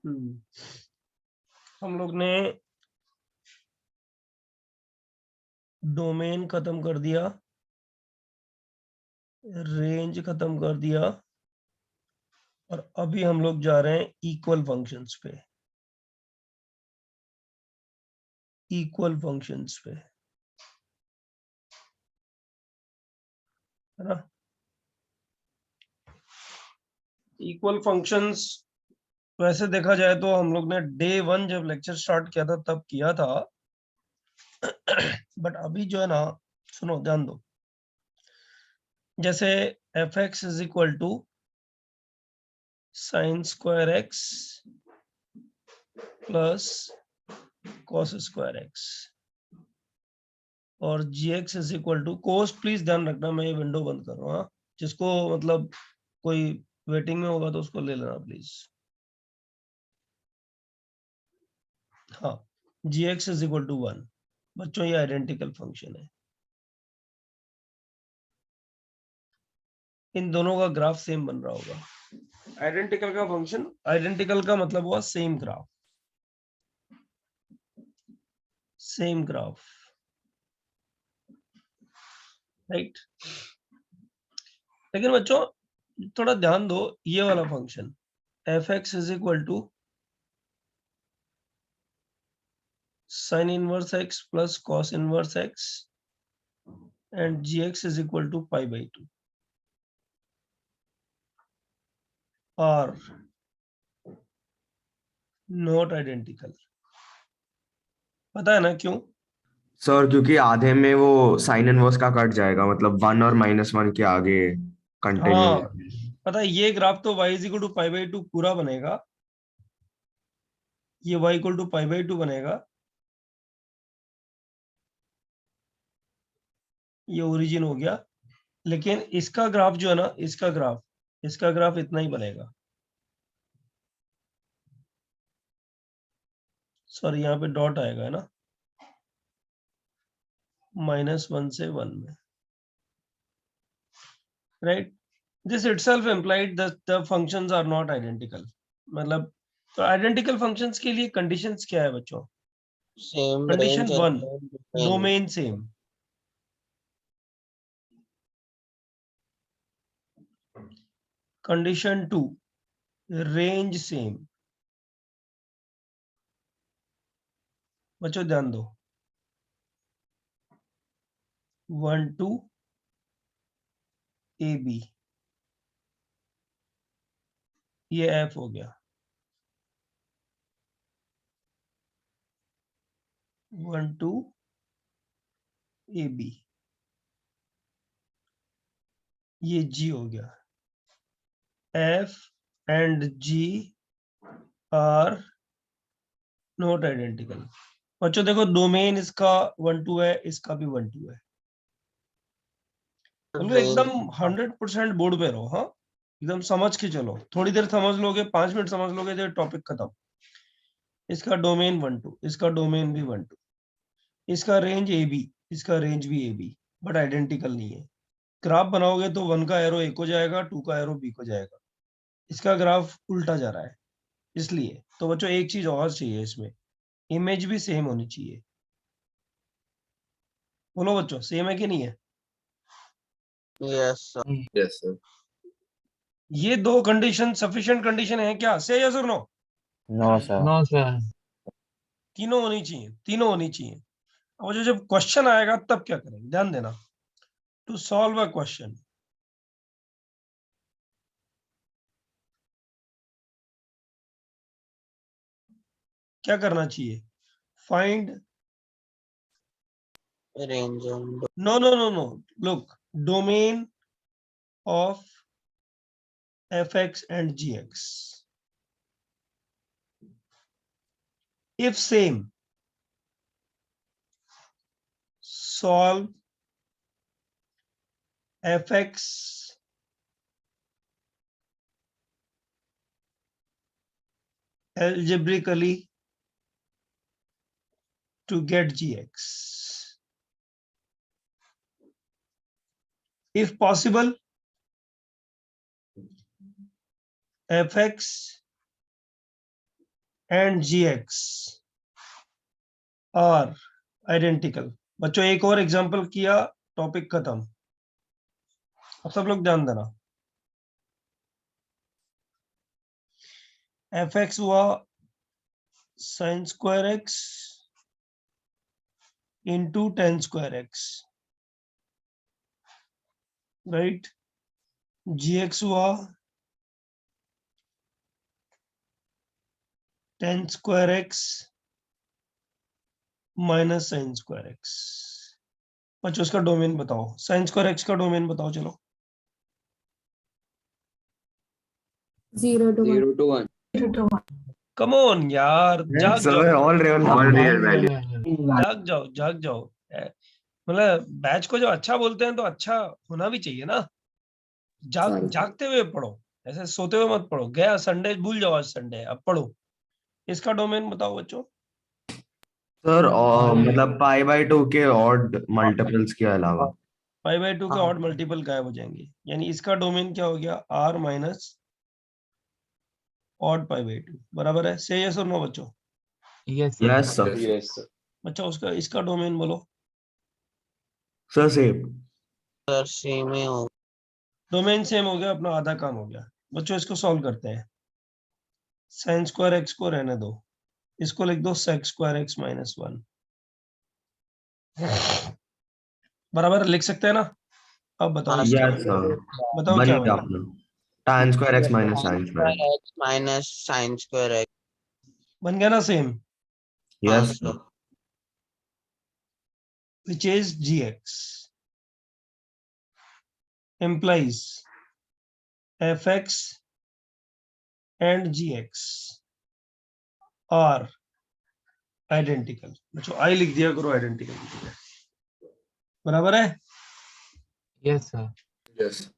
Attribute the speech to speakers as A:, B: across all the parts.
A: हम लोग ने डोमेन खत्म कर दिया, रेंज खत्म कर दिया, और अभी हम लोग जा रहे हैं इक्वल फंक्शंस पे। इक्वल फंक्शंस पे, है ना। इक्वल फंक्शंस वैसे देखा जाए तो हम लोग ने डे 1 जब लेक्चर स्टार्ट किया था तब किया था, बट अभी जो है ना, सुनो ध्यान दो। जैसे f x is equal to sine square x plus cos square x, और g x is equal to cos, please ध्यान रखना मैं ये विंडो बंद कर रहा हूँ, हाँ? जिसको मतलब कोई वेटिंग में होगा तो उसको ले लेना प्लीज। हाँ, जी एक्स इज इक्वल टू 1। बच्चों ये आइडेंटिकल फंक्शन है, इन दोनों का ग्राफ सेम बन रहा होगा। आइडेंटिकल का फंक्शन, आइडेंटिकल का मतलब हुआ same graph, same graph, right. लेकिन बच्चों थोड़ा ध्यान दो, ये वाला function f x is equal to sine inverse x plus cos inverse x and g x is equal to pi by 2 are not identical. पता है ना क्यों?
B: सर क्योंकि आधे में वो साइन इनवर्स का कट जाएगा, मतलब 1 और -1 के आगे कंटिन्यू।
A: हाँ, पता है ये ग्राफ तो y is equal to pi by 2 पूरा बनेगा, ये y equal to pi by 2 बनेगा, ये ओरिजिन हो गया। लेकिन इसका ग्राफ जो है ना, इसका ग्राफ इतना ही बनेगा। सॉरी यहाँ पे डॉट आएगा, है ना, -1 से 1 में, right. This itself implied that the functions are not identical. मतलब तो आइडेंटिकल फंक्शंस के लिए कंडीशंस क्या है बच्चों?
C: सेम
A: कंडीशन
C: रेंज और
A: 1 domain same, condition 2 range same. बच्चों ध्यान दो, 1 2 ए बी, ये एफ हो गया, 1 2 ए बी, ये जी हो गया। F and g are not identical. बच्चों देखो डोमेन इसका 1 2 है, इसका भी 1 2 है। मतलब एकदम 100% बोर्ड पे रहो, हाँ, एकदम समझ के चलो। थोड़ी देर समझ लोगे, 5 मिनट समझ लोगे तो टॉपिक खत्म। इसका डोमेन 1 2, इसका डोमेन भी 1 2, इसका रेंज ए बी, इसका रेंज भी ए बी, बट आइडेंटिकल नहीं है। ग्राफ बनाओगे तो 1 का एरो ए को जाएगा, 2 का एरो बी को जाएगा। इसका ग्राफ उल्टा जा रहा है, इसलिए तो बच्चों एक चीज और चाहिए इसमें, इमेज भी सेम होनी चाहिए। बोलो बच्चों, सेम है कि नहीं है?
C: Yes sir.
A: ये दो कंडीशन सफिशिएंट कंडीशन है क्या? से यस और no?
B: No sir.
D: No sir.
A: तीनों होनी चाहिए, तीनों होनी चाहिए। और जो जब क्वेश्चन आएगा तब क्या करेंगे, ध्यान देना। टू सॉल्व अ क्वेश्चन, क्या करना चाहिए? Find,
C: range
A: no no no no, look, domain of f x and g x, if same, solve fx algebraically to get gx. If possible, fx and gx are identical. बच्चों एक और example किया, topic खत्म। अब सब लोग ध्यान देना। fx हुआ sin square x into tan square x, right. gx हुआ tan square x minus sign square x। बच्चों उसका डोमेन बताओ, साइन स्क्वायर x का डोमेन बताओ। चलो
D: 0 to 1.
C: 0 to 1.
A: कम ऑन यार, जाग
B: सब
A: जाओ,
B: ऑल रियल वैल्यू।
A: जाग जाओ, जाग जाओ। मतलब बैच को जो अच्छा बोलते हैं तो अच्छा होना भी चाहिए ना। जागते हुए पढ़ो, ऐसे सोते हुए मत पढ़ो। गया संडे, भूल जाओ आज संडे, अब पढ़ो। इसका डोमेन बताओ बच्चों।
B: सर मतलब π/2 के ऑड मल्टीपल्स के अलावा
A: π/2 के ऑड मल्टीपल गायब हो जाएंगे, यानी इसका डोमेन क्या हो गया, r माइनस ऑड π/2, बराबर है। से यस और नो बच्चों?
B: Yes sir.
A: बच्चा उसका इसका डोमेन बोलो।
B: Sir same.
C: सर सेम ही होगा।
A: डोमेन सेम हो गया, अपना आधा काम हो गया। बच्चों इसको सॉल्व करते हैं। साइन स्क्वायर एक्स को रहने दो, इसको लिख दो सेक स्क्वायर एक्स माइनस 1, बराबर लिख सकते हैं ना? अब बताओ
C: हाँ,
A: इसका,
B: यस सर।
A: बताओ
B: बन
A: क्या
B: गया
A: बना।
B: अपना tan square x minus sin square
C: square x minus sign square x.
A: बन गया ना सेम,
C: हाँ
B: yes
C: sir.
B: Sir.
A: which is gx implies fx and gx are identical। बच्चों आई लिख दिया करो, आइडेंटिकल, बराबर है।
D: Yes, sir.
B: Yes.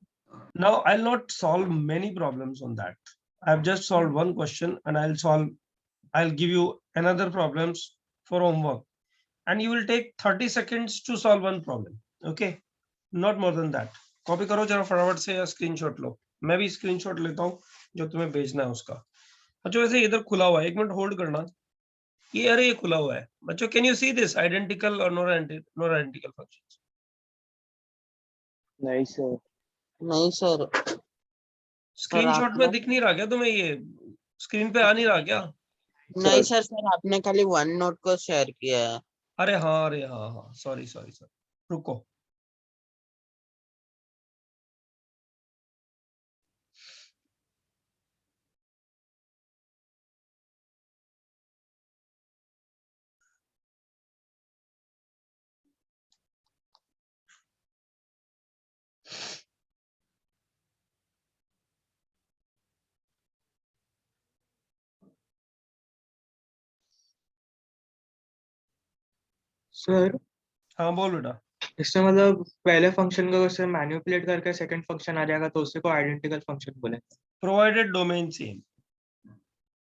A: Now I'll not solve many problems on that. I've just solved one question, and I'll give you another problems for homework, and you will take 30 seconds to solve one problem. Okay, not more than that. Copy करो जरा फटाफट से, या screenshot लो। मैं भी screenshot लेता हूँ जो तुम्हें भेजना है उसका। बच्चों वैसे इधर खुला हुआ है, एक मिनट होल्ड करना। ये अरे ये खुला हुआ है बच्चों। Can you see this identical और नॉट आइडेंटिकल फंक्शंस?
C: नहीं सर। नहीं सर।
A: स्क्रीनशॉट में
C: आपने
A: दिख नहीं रहा क्या तुम्हें? ये स्क्रीन पे आ नहीं रहा क्या?
C: नहीं सर, सर आपने खाली वन नोट को शेयर किया है।
A: अरे हाँ हाँ, सॉरी सॉरी सर, रुको।
E: सर
A: हाँ बोल बेटा।
E: इससे मतलब पहले फंक्शन को उससे मैनिपुलेट करके सेकंड फंक्शन आ जाएगा तो उसी को आइडेंटिकल फंक्शन बोले।
A: Provided domain same.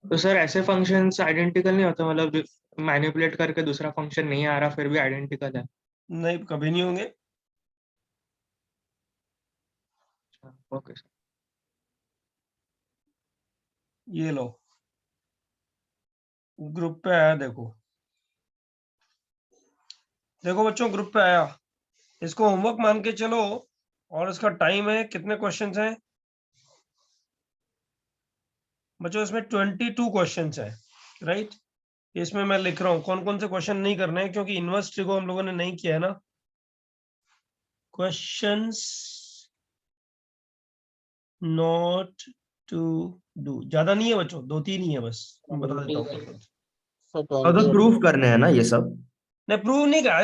E: तो सर ऐसे फंक्शंस आइडेंटिकल नहीं होते, मतलब मैनिपुलेट करके दूसरा फंक्शन नहीं आ रहा फिर भी आइडेंटिकल है?
A: नहीं, कभी नहीं होंगे।
E: Okay sir.
A: ये लो, ग्रुप पे आया, देखो देखो बच्चों, ग्रुप पे आया। इसको होमवर्क मान के चलो, और इसका टाइम है, कितने क्वेश्चंस हैं बच्चों? इसमें 22 क्वेश्चंस है, राइट। इसमें मैं लिख रहा हूँ कौन कौन से क्वेश्चन नहीं करने हैं, क्योंकि इन्वर्स ट्रिगो हम लोगों ने नहीं किया है ना। क्वेश्चंस नॉट टू डू, ज्यादा नहीं है बच्चों, 2-3 ही है बस, मैं बता देता हूँ।
B: और तो प्रूफ करने हैं ना ये सब?
A: नहीं, प्रूव नहीं कहा।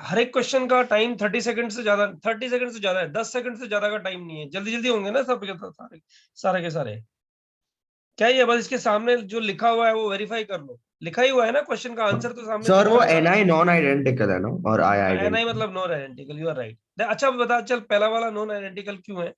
A: हर एक क्वेश्चन का टाइम 30 सेकंड से ज्यादा, 30 सेकंड से ज्यादा है, 10 सेकंड से ज्यादा का टाइम नहीं है। जल्दी जल्दी होंगे ना सब के सारे, सारे के सारे। क्या ये बस इसके सामने जो लिखा हुआ है वो वेरीफाई कर लो। लिखा ही हुआ है ना क्वेश्चन का आंसर, तो सामने
B: सर
A: दिख
B: वो
A: रहा है ना।
B: ni नॉन आइडेंटिकल है ना, और i
A: एन आई
B: आइडेंटिकल।
A: मतलब non identical, you are right. अच्छा बता, चल पहला वाला नॉन आइडेंटिकल क्यों है?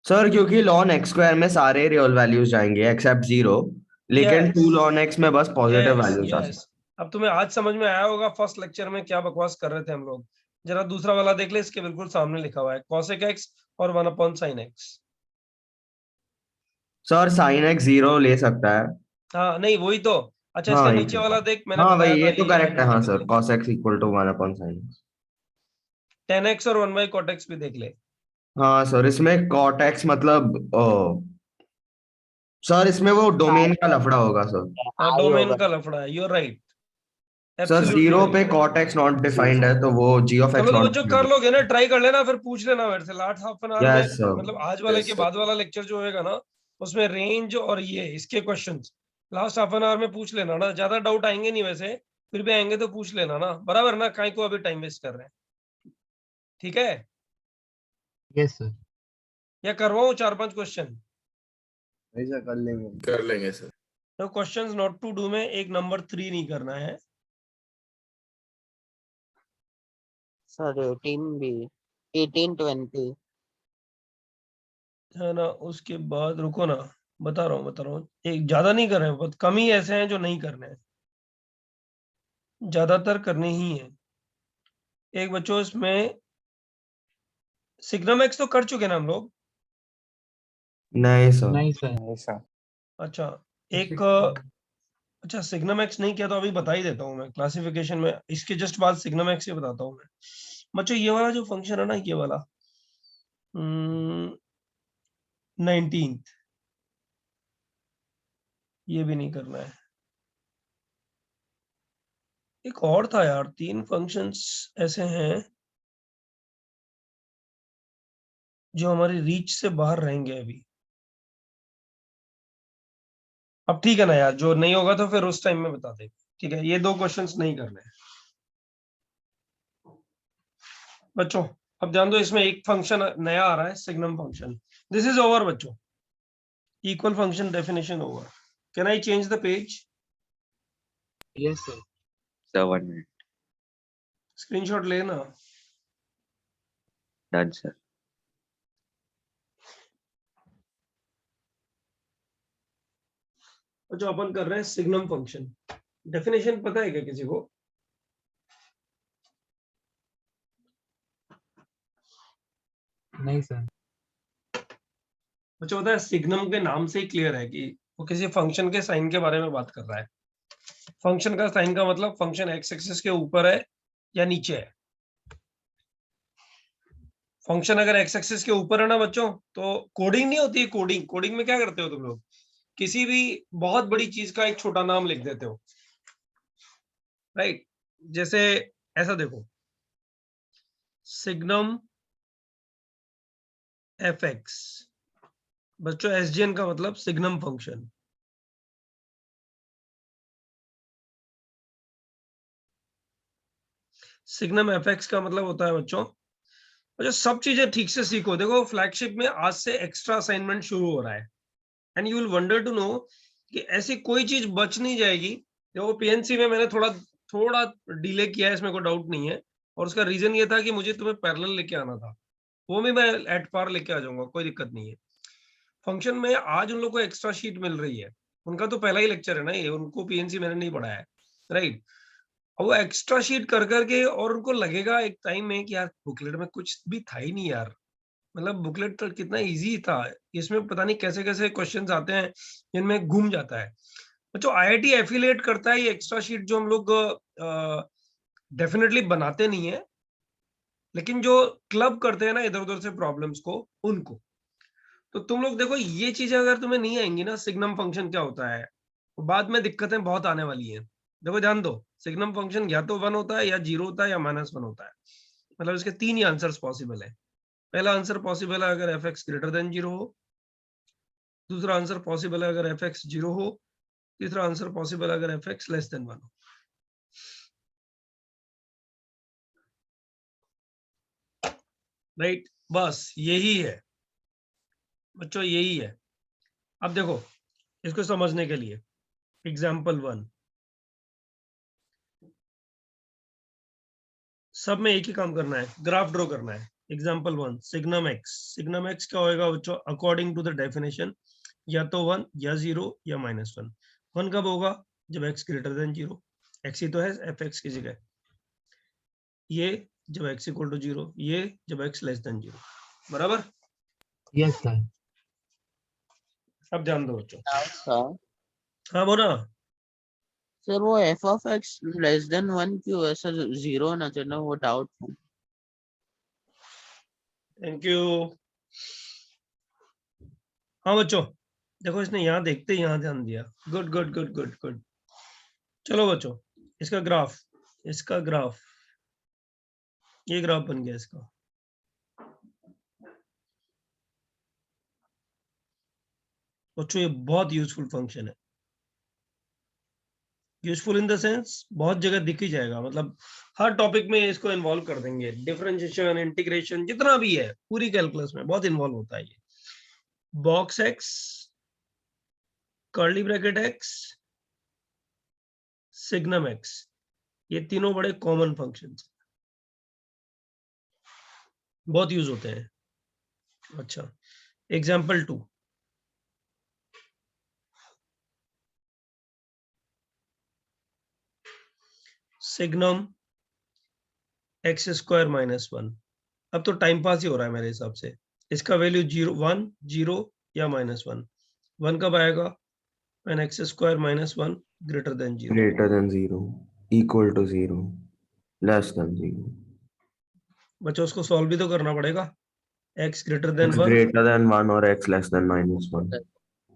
B: सर क्योंकि ln x स्क्वायर में सारे रियल वैल्यूज जाएंगे एक्सेप्ट 0, लेकिन 2 ln x में बस पॉजिटिव वैल्यूज आ सकते।
A: अब तुम्हें आज समझ में आया होगा फर्स्ट लेक्चर में क्या बकवास कर रहे थे हम लोग। जरा दूसरा वाला देख ले, इसके बिल्कुल सामने लिखा हुआ है cosec x और 1/sin x।
B: Sir sine x 0 ले सकता है।
A: हाँ नहीं वही तो। अच्छा
B: हाँ
A: इसके
B: ये
A: नीचे वाला देख, मैंने
B: हाँ भाई
A: बताया था
B: ये तो करेक्ट है। हाँ सर,
A: देख
B: cos x equal to 1 upon sin x।
A: 10x और 1 cot x भी देख ले।
B: हाँ सर, इसमें cot x मतलब सर इसमें वो डोमेन का लफड़ा होगा सर।
A: हाँ
C: आई
A: डोमेन
C: होगा।
A: का लफड़ा है, यूर राइट,
B: सर
A: एब्सोल्युटली
B: 0 पे
A: right.
B: cot x not defined है, तो वो g ऑफ x
A: चलो तो
B: नॉट
A: बच्चों कर
B: डिफाइंड।
A: लोगे ना, ट्राई कर लेना, फिर पूछ लेना मेरे से लास्ट हाफ एन आवर में,
B: यस सर।
A: मतलब आज वाले के बाद वाला लेक्चर जो होएगा ना, उसमें रेंज और ये इसके questions last half an hour में पूछ लेना ना, ज्यादा डाउट आएंगे नहीं वैसे, फिर भी आएंगे तो पूछ लेना ना, बराबर ना, काहे को अभी टाइम वेस्ट कर रहे हैं, ठीक है?
D: Yes sir.
A: या करवाऊं 4-5 क्वेश्चन?
F: ऐसा कर लेंगे सर।
A: तो क्वेश्चंस नॉट टू डू में एक नंबर 3 नहीं करना है,
C: सर 18 भी, 18 20।
A: है ना? उसके बाद रुको ना, बता रहा हूँ, एक ज्यादा नहीं कर रहे हैं, बहुत कम ही ऐसे हैं जो नहीं करने हैं, ज्यादातर करने ही है। एक बच्चों इसमें सिग्नम एक्स तो कर चुके ना हम लोग।
B: नहीं सर।
D: नहीं सर।
F: ऐसा
A: अच्छा एक अच्छा सिग्नम एक्स नहीं किया तो अभी बता ही देता हूँ मैं, क्लासिफिकेशन में इसके जस्ट बाद सिग्नम एक्स ही बताता हूँ मैं। बच्चों ये वाला जो फंक्शन है ना, ये वाला 19th, ये भी नहीं करना है। एक और था यार, 3 फंक्शंस ऐसे हैं जो हमारी रीच से बाहर रहेंगे अभी। अब ठीक है ना यार, जो नहीं होगा तो फिर उस टाइम में बता देंगे, ठीक है? ये 2 क्वेश्चंस नहीं करने हैं बच्चों। अब ध्यान दो, इसमें एक फंक्शन नया आ रहा है, signum function. This is over बच्चों, equal function definition over. Can I change the page?
D: Yes sir.
G: Sir 1 minute.
A: Screenshot लेना।
G: Done sir.
A: जो अपन कर रहे हैं सिग्नम फंक्शन, डेफिनेशन पता है क्या किसी को?
D: नहीं सर।
A: बच्चों पता है, सिग्नम के नाम से ही क्लियर है कि वो किसी फंक्शन के साइन के बारे में बात कर रहा है। फंक्शन का साइन का मतलब फंक्शन एक्स एक्सिस के ऊपर है या नीचे है। फंक्शन अगर एक्स एक्सिस के ऊपर है ना बच्चों, तो कोडिंग नहीं होती है। कोडिंग में क्या करते हो तुम लोग? किसी भी बहुत बड़ी चीज का एक छोटा नाम लिख देते हो, राइट? जैसे ऐसा देखो, सिग्नम एफ एक्स, बच्चों एसजीएन का मतलब signum function. Signum F x का मतलब होता है बच्चों, जो सब चीजें ठीक से सीखो। देखो फ्लैगशिप में आज से एक्स्ट्रा असाइनमेंट शुरू हो रहा है, and you will wonder to know कि ऐसी कोई चीज बच नहीं जाएगी। देखो पीएनसी में मैंने थोड़ा थोड़ा डिले किया है, इसमें कोई डाउट नहीं है, और उसका रीजन ये था कि मुझे तुम्हें पैरेलल लेके आना था, वो भी मैं एट पार लेके आ जाऊंगा, कोई दिक्कत नहीं है। फंक्शन में आज उन लोग को एक्स्ट्रा शीट मिल रही है, उनका तो पहला ही लेक्चर है ना ये, उनको पीएनसी मैंने नहीं पढ़ाया है, राइट? और वो एक्स्ट्रा शीट कर करके, और उनको लगेगा एक टाइम में कि यार बुकलेट में कुछ भी था ही नहीं यार, मतलब बुकलेट तो कितना इजी था, इसमें पता नहीं कैसे कैसे क्वेश्चंस आते हैं जिनमें घूम जाता है। बच्चों आईआईटी एफिलिएट करता है ये एक्स्ट्रा शीट, जो हम लोग डेफिनेटली बनाते नहीं है, लेकिन जो क्लब करते हैं ना इधर उधर से प्रॉब्लम्स को, उनको। तो तुम लोग देखो, ये चीजें अगर तुम्हें नहीं आएंगी ना, सिग्नम फंक्शन क्या होता है, तो बाद में दिक्कतें बहुत आने वाली हैं। देखो ध्यान दो, सिग्नम फंक्शन या तो 1 होता है, या 0 होता है, या -1 होता है। मतलब इसके 3 ही आंसर्स पॉसिबल है। पहला आंसर पॉसिबल है अगर एफ एक्स ग्रेटर देन 0 हो, दूसरा आंसर पॉसिबल है अगर एफ एक्स 0 हो, तीसरा आंसर पॉसिबल है अगर एफ एक्स लेस देन 1 हो। राइट, बस यही है बच्चों, यही है। अब देखो इसको समझने के लिए एग्जाम्पल 1, सब में एक ही काम करना है, ग्राफ ड्रॉ करना है। एग्जाम्पल 1, सिग्नम एक्स क्या होएगा बच्चों अकॉर्डिंग टू द डेफिनेशन? या तो 1 या 0 या -1। 1 कब होगा? जब x ग्रेटर देन 0, x ही तो है एफ एक्स की जगह। ये जब x इक्वल टू 0, ये जब x लेस देन 0, बराबर?
D: Yes sir.
A: अब ध्यान दो बच्चों।
C: सर
A: हाँ बोला।
C: सर वो F of x less than 1 क्यों है सर? 0 होना चाहिए ना, वो डाउट।
A: Thank you. हाँ बच्चों देखो, इसने यहाँ देखते ही यहाँ ध्यान दिया। Good good good good good. चलो बच्चों, इसका ग्राफ, ये ग्राफ बन गया इसका। बच्चों ये बहुत यूजफुल फंक्शन है। यूजफुल इन द सेंस बहुत जगह दिख ही जाएगा, मतलब हर टॉपिक में इसको इन्वॉल्व कर देंगे। डिफरेंशिएशन, इंटीग्रेशन, जितना भी है पूरी कैलकुलस में बहुत इन्वॉल्व होता है ये। Box x, curly bracket x, signum x, ये तीनों बड़े कॉमन फंक्शंस बहुत यूज होते हैं। अच्छा, example 2, signum x square minus 1। अब तो टाइम पास ही हो रहा है मेरे हिसाब से। इसका वैल्यू 0 1 0 या -1। 1 कब आएगा? When x square minus 1 greater than 0।
B: greater than 0, equal to 0, less than 0,
A: बच्चों उसको सॉल्व भी तो करना पड़ेगा। x greater than
B: x
A: 1,
B: greater than 1 or x less than -1,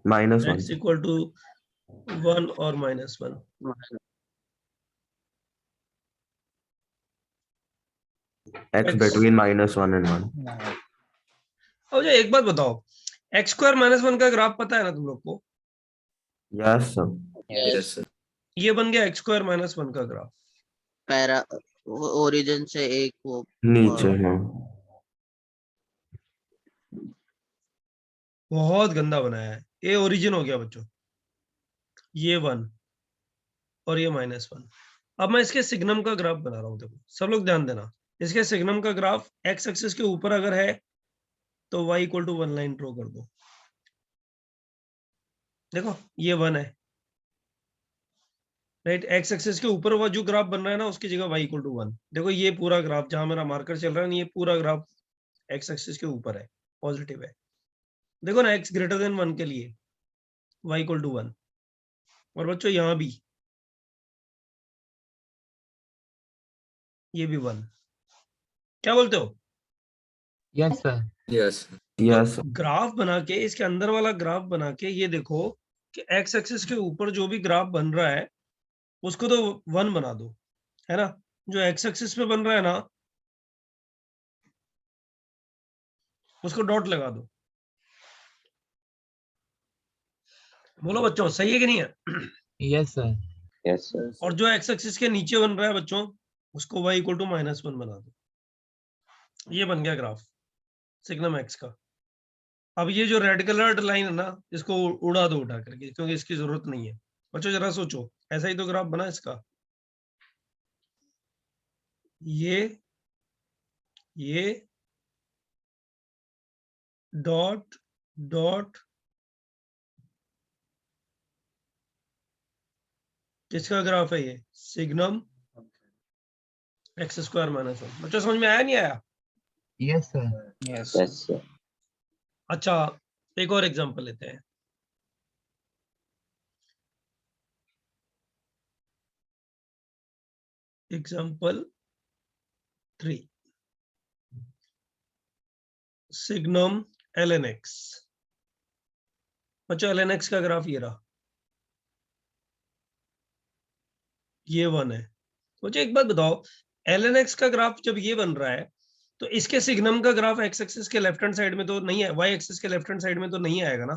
B: -1,
A: x equal to 1 और -1।
B: x between -1 and 1.
A: अब मुझे एक बात बताओ, x स्क्वायर -1 का ग्राफ पता है ना तुम लोग को?
B: Yes sir.
F: Yes, sir.
A: ये बन गया x स्क्वायर -1 का ग्राफ।
C: पैरा ओरिजिन से एक वो
B: नीचे हाँ।
A: बहुत गंदा बनाया है। ये ओरिजिन हो गया बच्चों, ये 1 और ये -1। अब मैं इसके सिग्नम का ग्राफ बना रहा हूँ। देखो सब लोग ध्यान देना, इसके सिग्नम का ग्राफ x एक्सिस के ऊपर अगर है तो y equal to 1 line draw कर दो। देखो ये 1 है, राइट। x एक्सिस के ऊपर वो जो ग्राफ बन रहा है ना, उसकी जगह y इक्वल टू 1। देखो ये पूरा ग्राफ जहां मेरा मार्कर चल रहा है ना, ये पूरा ग्राफ x एक्सिस के ऊपर है, पॉजिटिव है। देखो ना, x ग्रेटर देन 1 के लिए y इक्वल टू 1। और बच्चों यहां भी ये भी 1। क्या बोलते हो?
D: Yes, sir.
F: Yes.
B: Yes
A: तो ग्राफ बना के, इसके अंदर वाला ग्राफ बना के ये देखो कि x एक्सिस के ऊपर जो भी ग्राफ बन रहा है उसको तो 1 बना दो, है ना। जो x एक्सिस पे बन रहा है ना, उसको डॉट लगा दो। बोलो बच्चों, सही है कि नहीं है?
D: Yes, sir.
C: Yes sir.
A: और जो x एक्सिस के नीचे बन रहा है बच्चों, उसको y इक्वल टू -1 बना दो। ये बन गया ग्राफ सिग्नम x का। अब ये जो रेड कलर्ड लाइन है ना, इसको उड़ा दो उठा करके, क्योंकि इसकी जरूरत नहीं है। बच्चों जरा सोचो, ऐसा ही तो ग्राफ बना इसका। ये डॉट डॉट किसका ग्राफ है? ये सिग्नम एक्स स्क्वायर -1। बच्चों समझ में आया नहीं आया?
D: Yes, sir.
C: Yes sir.
A: अच्छा, एक और एग्जांपल लेते हैं। Example 3, signum ln x। बच्चों ln x का ग्राफ ये रहा, ये 1 है। बच्चों एक बात बताओ, ln x का ग्राफ जब ये बन रहा है तो इसके सिग्नम का ग्राफ x एक्सिस के लेफ्ट हैंड साइड में तो नहीं है, y एक्सिस के लेफ्ट हैंड साइड में तो नहीं आएगा ना?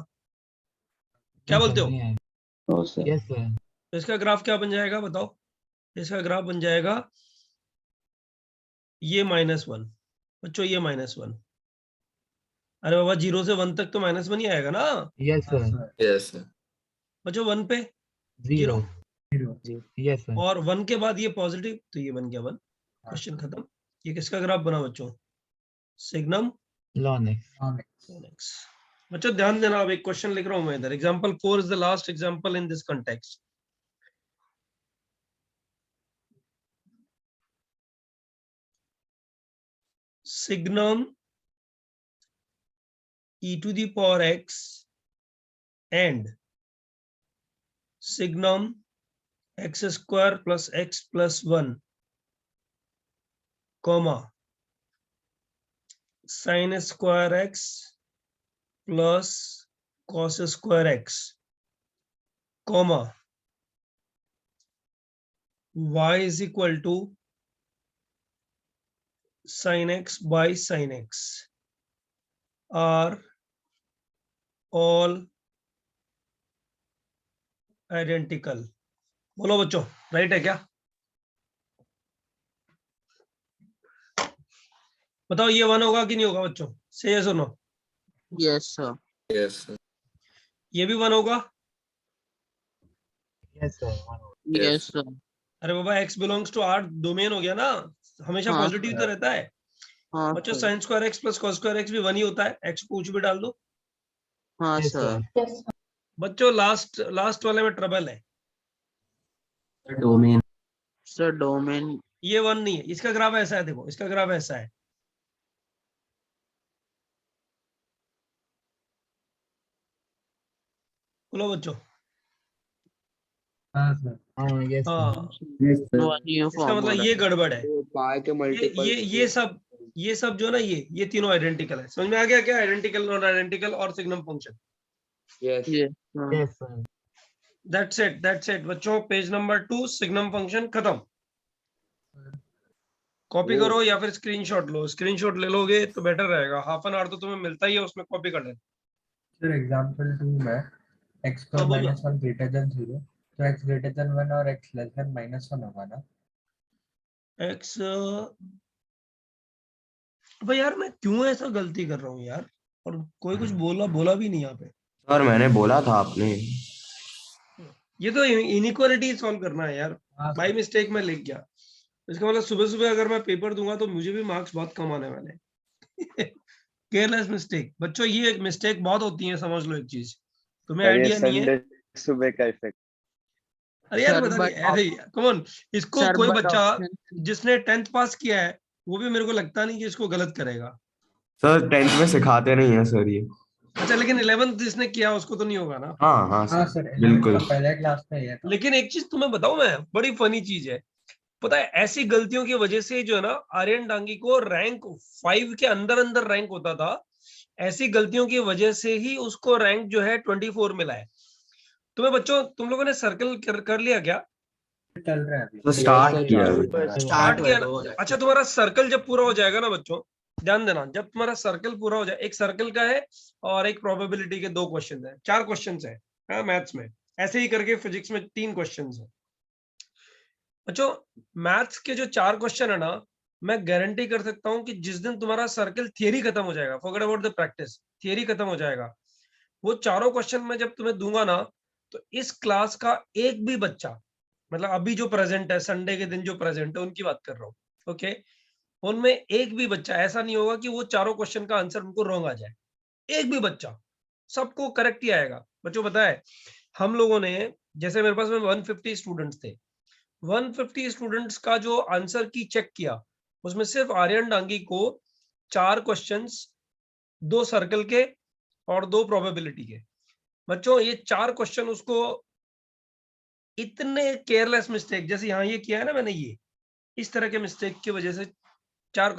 A: क्या
D: No, sir,
A: बोलते हो?
D: नहीं है।
C: No sir.
D: Yes, sir.
A: तो इसका ग्राफ क्या बन जाएगा बताओ? इसका ग्राफ बन जाएगा ये -1। बच्चों ये -1। अरे बाबा 0 से 1 तक तो -1 ही आएगा ना।
D: Yes, sir.
F: Yes, sir.
A: बच्चों 1 पे
D: 0.
A: 0
D: Yes, sir.
A: और 1 के बाद ये पॉजिटिव, तो ये बन गया 1। क्वेश्चन खत्म। ये किसका ग्राफ बना बच्चों? Signum
D: Ln x.
A: x। बच्चों ध्यान देना, अब एक क्वेश्चन लिख रहा हूं मैं इधर। Example 4 is the last example in this context. Signum e to the power x and signum x square plus x plus 1 comma sine square x plus cos square x comma y is equal to sin x by sin x are all identical. बोलो बच्चों, right है क्या? बताओ ये 1 होगा कि नहीं होगा बच्चों? से यस और no?
C: Yes, sir.
F: Yes, sir.
A: ये भी 1 होगा?
D: Yes, sir.
C: Yes, sir.
A: अरे बाबा x belongs to R domain हो गया ना, हमेशा
C: हाँ,
A: पॉजिटिव तो रहता है
C: हाँ,
A: बच्चों।
C: sir.
A: Sign square x plus cos square x भी 1 ही होता है, x को कुछ भी डाल दो
C: हाँ,
D: Yes,
C: sir.
D: sir.
A: बच्चों। लास्ट वाले में ट्रबल है,
B: डोमेन
C: Sir, domain.
A: ये 1 नहीं है। इसका ग्राफ ऐसा है, देखो इसका ग्राफ ऐसा है, बोलो बच्चों।
D: Yes, sir.
A: हाँ,
C: One
A: इसका
C: uniform
A: मतलब
C: order.
A: ये गड़बड़ है।
F: पाई के
A: ये
F: मल्टीपल
A: ये सब जो ना, ये तीनों आइडेंटिकल है। समझ में आ गया क्या? आइडेंटिकल, नॉन आइडेंटिकल और signum function.
F: Yes
C: Yes, sir.
D: Yes, sir.
A: That's it बच्चों। पेज नंबर 2 सिग्नम फंक्शन खत्म। कॉपी करो या फिर स्क्रीनशॉट लो। स्क्रीनशॉट ले लोगे तो बेटर रहेगा, हाफ एन आवर तो तुम्हें मिलता ही है, उसमें कॉपी कर लेना।
G: सर एग्जांपल 2 में x
A: हाँ,
G: स्क्वायर
A: बोलो।
G: माइनस 1 ग्रेटर देन 0 तो x ग्रेटर देन 1 और x लेस देन माइनस 1 होगा ना?
A: एक्स भाई यार, मैं क्यों ऐसा गलती कर रहा हूँ यार? और कोई कुछ बोला भी नहीं यहाँ पे।
B: सर मैंने बोला था आपने।
A: ये तो इनइक्वालिटी सॉल्व करना है यार।
G: हाँ
A: बाय
G: सर।
A: मिस्टेक में लिख गया, इसका मतलब सुबह सुबह अगर मैं पेपर दूंगा तो मुझे भी मार्क्स बहुत कम आने वाले हैं। केयरलेस मिस्टेक बच्चों, ये एक मिस्टेक बहुत होती है, समझ लो एक चीज, तुम्हें आइडिया नहीं है।
F: सुबह का इफेक्ट।
A: अरे यार
C: Sir,
A: पता नहीं
C: but
A: ऐसे ही, कम ऑन। इसको
C: sir,
A: कोई
C: but
A: बच्चा
C: option.
A: जिसने 10th पास किया है वो भी मेरे को लगता नहीं कि इसको गलत करेगा।
B: सर 10th में सिखाते नहीं है सर ये।
A: अच्छा, लेकिन 11th जिसने किया उसको तो नहीं होगा ना।
B: हाँ हाँ
G: हाँ
B: सर
G: सर 11th
B: बिल्कुल।
G: का पहले क्लास में ये था।
A: लेकिन एक चीज तुम्हें बताऊं मैं, बड़ी फनी चीज है, पता है ऐसी गलतियों की वजह से जो है ना, आर्यन डांगी को रैंक 5 के अंदर अंदर रैंक होता था। ऐसी गलतियों की वजह से ही उसको रैंक जो है 24 मिला है। तुम्हें बच्चों, तुम लोगों ने सर्कल कर लिया क्या?
G: चल रहा है अभी।
B: तो स्टार्ट
D: Yes,
B: किया
D: sir.
B: अभी।
A: स्टार्ट किया ना? अच्छा, तुम्हारा सर्कल जब पूरा हो जाएगा ना बच्चों, ध्यान देना, जब तुम्हारा सर्कल पूरा हो जाए, एक सर्कल का है और एक प्रोबेबिलिटी के 2 क्वेश्चन है, 4 क्वेश्चन है मैथ्स में। ऐसे ही करके फिजिक्स में 3 क्वेश्चन है बच्चों। मैथ्स के जो 4 क्वेश्चन है ना, मैं गारंटी कर सकता हूं कि जिस दिन तुम्हारा सर्कल थियरी खत्म हो जाएगा, forget about the practice, theory खत्म हो जाएगा, वो चारों क्वेश्चन में जब तुम्हें दूंगा ना, तो इस क्लास का एक भी बच्चा, मतलब अभी जो प्रेजेंट है, संडे के दिन जो प्रेजेंट है उनकी बात कर रहा हूँ, ओके, उनमें एक भी बच्चा ऐसा नहीं होगा कि वो चारों क्वेश्चन का आंसर उनको रॉन्ग आ जाए। एक भी बच्चा, सबको करेक्ट ही आएगा बच्चों। पता है हम लोगों ने, जैसे मेरे पास में 150 स्टूडेंट्स थे, 150 स्टूडेंट्स का जो आंसर की चेक किया, उसमें सिर्फ आर्यन डांगी को 4 क्वेश्चंस, 2 सर्कल के और 2 प्रोबेबिलिटी के। बच्चों ये 4 क्वेश्चन उसको इतने केयरलेस मिस्टेक, जैसे यहाँ ये किया है ना मैंने, ये इस तरह के मिस्टेक की वजह से 4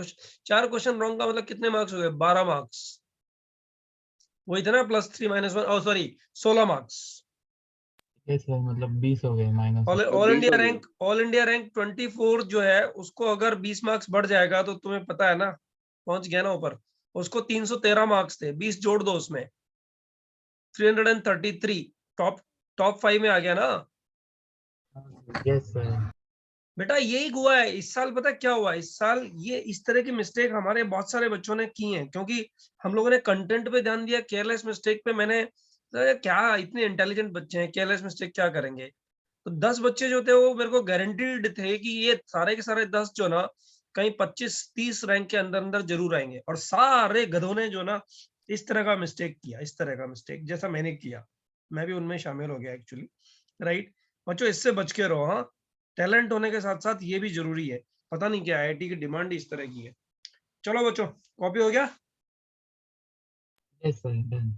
A: क्वेश्चन रॉन्ग का मतलब कितने मार्क्स हो गए? 12 मार्क्स। वो इतना +3 -1, सॉरी 16 मार्क्स।
D: Yes, sir. मतलब 20 हो गए माइनस।
A: ऑल इंडिया रैंक 24 जो है, उसको अगर 20 मार्क्स बढ़ जाएगा तो तुम्हें पता है ना, पहुंच गया ना ऊपर। उसको 313 मार्क्स थे, 20 जोड़ दो उसमें, 333, टॉप 5 में आ गया ना
D: Yes, sir.
A: बेटा। यही हुआ है इस साल। पता है क्या हुआ इस साल? ये इस तरह की मिस्टेक हमारे बहुत सारे बच्चों ने की हैं, क्योंकि हम लोगों ने कंटेंट पे ध्यान दिया, केयरलेस मिस्टेक पे। मैंने क्या, इतने इंटेलिजेंट बच्चे हैं, केयरलेस मिस्टेक क्या करेंगे? तो 10 बच्चे जो थे वो मेरे को गारंटीड थे कि ये सारे के सारे 10 जो ना, कहीं 25-30 रैंक के अंदर अंदर जरूर आएंगे। और सारे गधों ने जो ना इस तरह का मिस्टेक किया, इस तरह का मिस्टेक जैसा मैंने किया, मैं भी उनमें शामिल हो गया एक्चुअली, राइट। बच्चों इससे बच के रहो। हाँ, टैलेंट होने के साथ साथ ये भी जरूरी है। पता नहीं क्या आईआईटी की डिमांड इस तरह की है। चलो बच्चों, कॉपी हो गया?
D: Yes, sir. Done.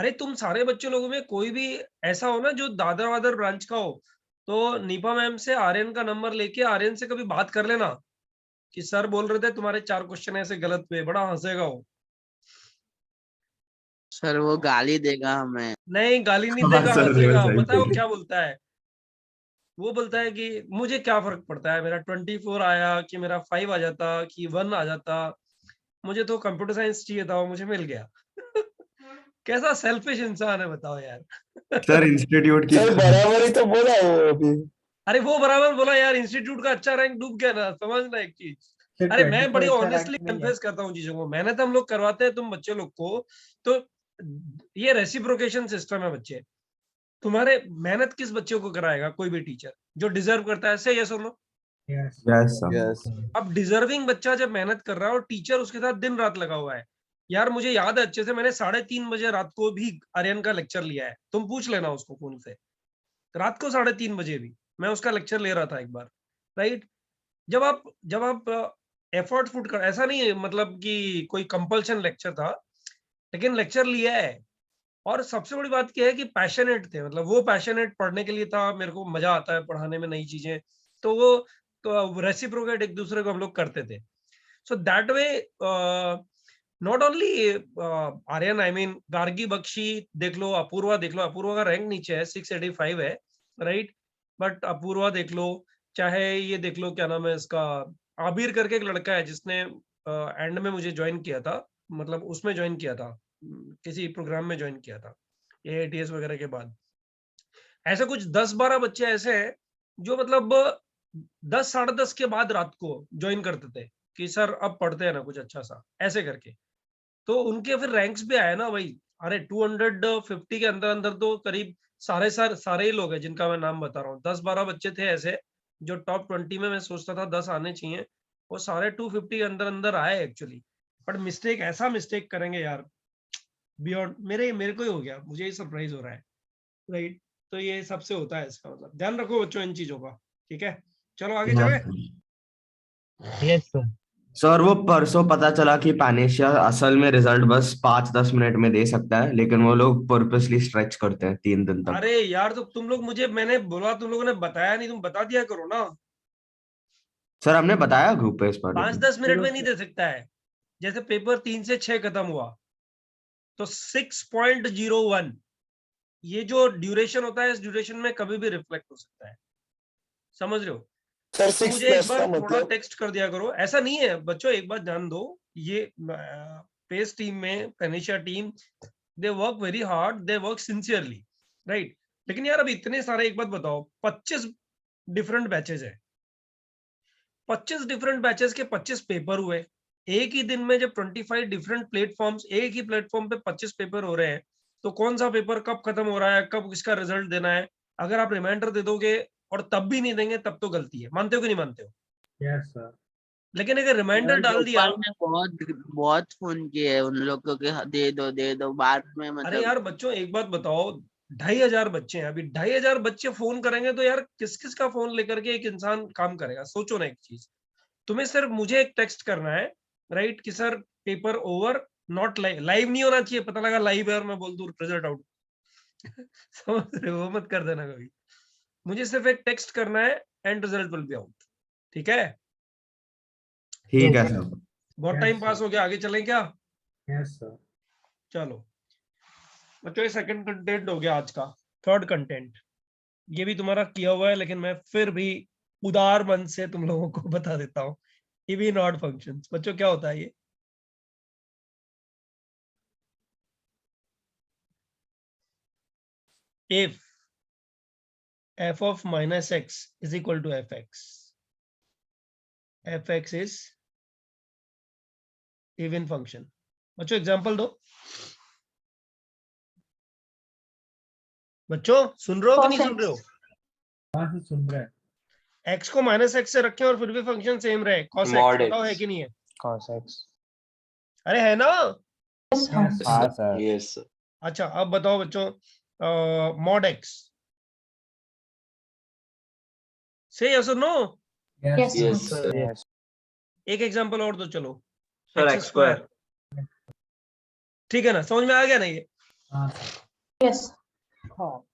A: अरे तुम सारे बच्चे लोगों में कोई भी ऐसा हो ना जो दादर वादर ब्रांच का हो, तो नीपा मैम से आर्यन का नंबर लेके आर्यन से कभी बात कर लेना कि सर बोल रहे थे तुम्हारे 4 क्वेश्चन ऐसे गलत हुए, बड़ा हंसेगा वो।
C: सर वो गाली देगा हमें।
A: नहीं गाली नहीं
B: हाँ,
A: देगा,
B: सर,
A: हंसेगा।
B: सही
A: पता है वो
B: बोले।
A: क्या बोलता है? वो बोलता है कि मुझे क्या फर्क पड़ता है, मेरा 24 आया कि मेरा 5 आ जाता कि 1 आ जाता, मुझे तो कंप्यूटर साइंस चाहिए था, वो मुझे मिल गया। कैसा सेल्फिश इंसान है बताओ यार।
B: सर इंस्टीट्यूट की
F: सर बराबर ही तो बोला वो अभी।
A: अरे वो बराबर बोला यार, इंस्टीट्यूट का अच्छा रैंक डूब गया ना, समझना एक चीज।
G: सिर्फ
A: अरे मैं
G: 24
A: बड़ी
G: अच्छा
A: ऑनेस्टली
G: रैंक नहीं है।
A: कन्फेस करता हूँ चीजों को, मेहनत हम लोग करवाते हैं तुम बच्चे लोग को, तो ये रेसिप्रोकेशन सिस्टम है बच्चे। तुम्हारे मेहनत किस बच्चे को कराएगा? कोई भी टीचर जो डिजर्व करता है, ऐसे ये सुनो।
G: Yes
B: yes sir.
F: यस
A: अब डिजर्विंग बच्चा जब मेहनत कर रहा है और टीचर उसके साथ दिन रात लगा हुआ है, यार मुझे याद है अच्छे से, मैंने 3:30 बजे रात को भी आर्यन का लेक्चर लिया है, तुम पूछ लेना उसको फोन से। रात को 3:30 बजे भी मैं उसका लेक्चर ले रहा था एक बार, राइट? जब आप एफर्ट फुट कर, ऐसा नहीं है मतलब कि कोई कंपल्शन लेक्चर था, लेकिन लेक्चर लिया है। और सबसे बड़ी बात क्या है कि पैशनेट थे, मतलब वो पैशनेट पढ़ने के लिए था, मेरे को मजा आता है पढ़ाने में नई चीजें, तो वो तो रेसिप्रोकेट एक दूसरे को हम लोग करते थे। So that way not only Aryan, I mean Gargi Bakshi देख लो, अपूर्वा देख लो, अपूर्वा का रैंक नीचे है, 685 है, राइट? बट अपूर्वा देख लो, चाहे ये देख लो, क्या नाम है इसका, आबिर करके एक लड़का है जिसने एंड में मुझे ज्वाइन किया था, मतलब उसमें ज्वाइन किया था, किसी प्रोग्राम में ज्वाइन किया था एटीएस वगैरह के बाद। ऐसे कुछ 10-12 बच्चे ऐसे हैं जो मतलब 10 10:30 के बाद रात को ज्वाइन करते थे कि सर अब पढ़ते हैं ना कुछ अच्छा सा, ऐसे करके। तो उनके फिर रैंक्स भी आए ना भाई। अरे 250 के अंदर अंदर तो करीब सारे ही लोग हैं जिनका मैं नाम बता रहा हूँ। 10-12 बच्चे थे ऐसे जो टॉप 20 में मैं सोचता था 10 आने चाहिए, वो सारे 250 के अंदर अंदर आए एक्चुअली। बट मिस्टेक, ऐसा मिस्टेक करेंगे यार, बियॉन्ड मेरे को ही हो गया, मुझे ही सरप्राइज हो रहा है, राइट? तो ये सबसे होता है, इसका मतलब ध्यान रखो बच्चों इन चीजों का, ठीक है? चलो आगे चले।
D: Yes sir.
B: सर वो परसों पता चला कि पैनेशिया असल में रिजल्ट बस 5-10 मिनट में दे सकता है, लेकिन वो लोग पर्पसली स्ट्रेच करते हैं 3 दिन तक।
A: अरे यार तो तुम लोग, मुझे मैंने बोला, तुम लोगों ने बताया नहीं, तुम बता दिया करो ना।
B: सर हमने बताया ग्रुप पे इस पर,
A: 5-10 मिनट में नहीं दे सकता है। जैसे पेपर 3 से 6 खत्म हुआ तो 6.01 ये जो ड्यूरेशन होता है, इस ड्यूरेशन में कभी भी रिफ्लेक्ट हो सकता है, समझ रहे हो?
F: सर
A: तो
F: 6
A: मुझे एक
F: प्लस
A: बार
F: का
A: थोड़ा
F: मतलब
A: टेक्स्ट कर दिया करो। ऐसा नहीं है बच्चों, एक बात जान दो, ये पेस टीम में, panacea team, they work very hard, they work sincerely, right? लेकिन यार अब इतने सारे, एक बात बताओ, 25 डिफरेंट बैचेस है, 25 डिफरेंट बैचेस के 25 पेपर हुए एक ही दिन में। जब 25 डिफरेंट प्लेटफॉर्म्स, एक ही प्लेटफॉर्म पे 25 पेपर हो रहे हैं, तो कौन सा पेपर कब खत्म हो रहा है, कब किसका रिजल्ट देना है, अगर आप रिमाइंडर दे दोगे और तब भी नहीं देंगे, तब तो गलती है। मानते हो कि नहीं मानते हो?
G: Yes sir.
A: लेकिन अगर रिमाइंडर
C: सर
A: डाल दिया,
C: गोपाल ने बहुत फोन किए उन लोगों को कि दे दो बाद में,
A: अरे
C: मतलब
A: यार बच्चों एक बात बताओ, 2,500 बच्चे हैं, अभी 2,500 बच्चे फोन करेंगे तो यार किस किस का फोन लेकर के एक इंसान काम करेगा? सोचो ना एक चीज। तुम्हें सिर्फ मुझे एक टेक्स्ट करना है, राइट, कि sir paper over, not live, live नहीं होना चाहिए, पता लगा लाइव है और मैं बोल दूं रिजल्ट आउट। समझ रहे हो? वो मत कर देना कभी। मुझे सिर्फ एक टेक्स्ट करना है and result will be out, ठीक है?
B: ठीक है सर।
A: बहुत टाइम पास हो गया, आगे चलें क्या?
G: Yes sir.
A: चलो बच्चों, ये सेकंड कंटेंट हो गया आज का। थर्ड कंटेंट ये भी तुम्हारा किया हुआ है, लेकिन मैं फिर भी उदार मन से तुम लोगों को बता देता हूँ। इवन ऑड फंक्शंस बच्चों, क्या होता है ये? if f of minus x is equal to fx, fx is even function। बच्चों एग्जांपल दो। बच्चों सुन रहे हो कि नहीं सुन रहे हो?
G: कहाँ से सुन रहे हैं?
A: x को माइनस एक्स से रखें और फिर भी फंक्शन सेम रहे, cos x, बताओ है कि नहीं है?
F: cos x
A: अरे है ना?
G: यस
D: हाँ सर।
F: yes sir
A: अच्छा अब बताओ बच्चों, mod x से यस और no?
G: Yes
F: yes sir
D: yes
A: एक एग्जांपल और दो चलो।
B: सर
A: x स्क्वायर, ठीक है ना? समझ में आ गया ना ये?
G: हाँ
A: हाँ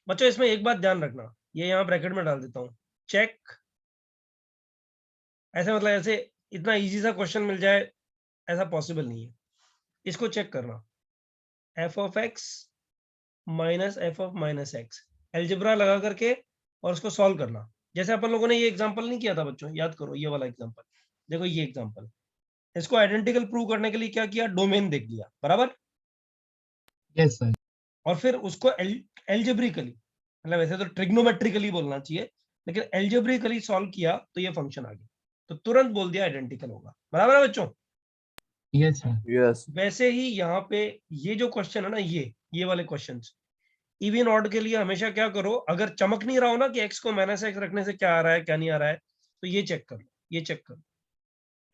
A: बच्चों इसमें एक बात ध्यान रखना, ये यहाँ ब्रैकेट में डाल देता हूँ, चेक, ऐसे मतलब ऐसे इतना इजी सा क्वेश्चन मिल जाए ऐसा पॉसिबल नहीं है, इसको चेक करना, F of x minus f of minus x, algebra लगा करके और उसको सॉल्व करना। जैसे अपन लोगों ने ये एग्जांपल नहीं किया था बच्चों, याद करो ये वाला एग्जांपल, देखो ये एग्जांपल, इसको आइडेंटिकल प्रूव करने के लिए क्या किया, डोमेन देख लिया, बराबर,
D: Yes, sir.
A: और फिर उसको एल्जेब्रिकली, मतलब वैसे तो ट्रिग्नोमेट्रिकली बोलना चाहिए, लेकिन एल्जेब्रिकली सॉल्व किया तो ये फंक्शन आ गया, तो तुरंत बोल दिया आइडेंटिकल होगा, बराबर है बच्चों।
D: Yes, sir.
F: यस
A: वैसे ही यहाँ पे ये जो क्वेश्चन है ना, ये वाले क्वेश्चंस इवन ऑड के लिए हमेशा क्या करो, अगर चमक नहीं रहा हो ना कि x को माइनस एक्स रखने से क्या आ रहा है क्या नहीं आ रहा है, तो ये चेक कर लो, ये चेक कर लो,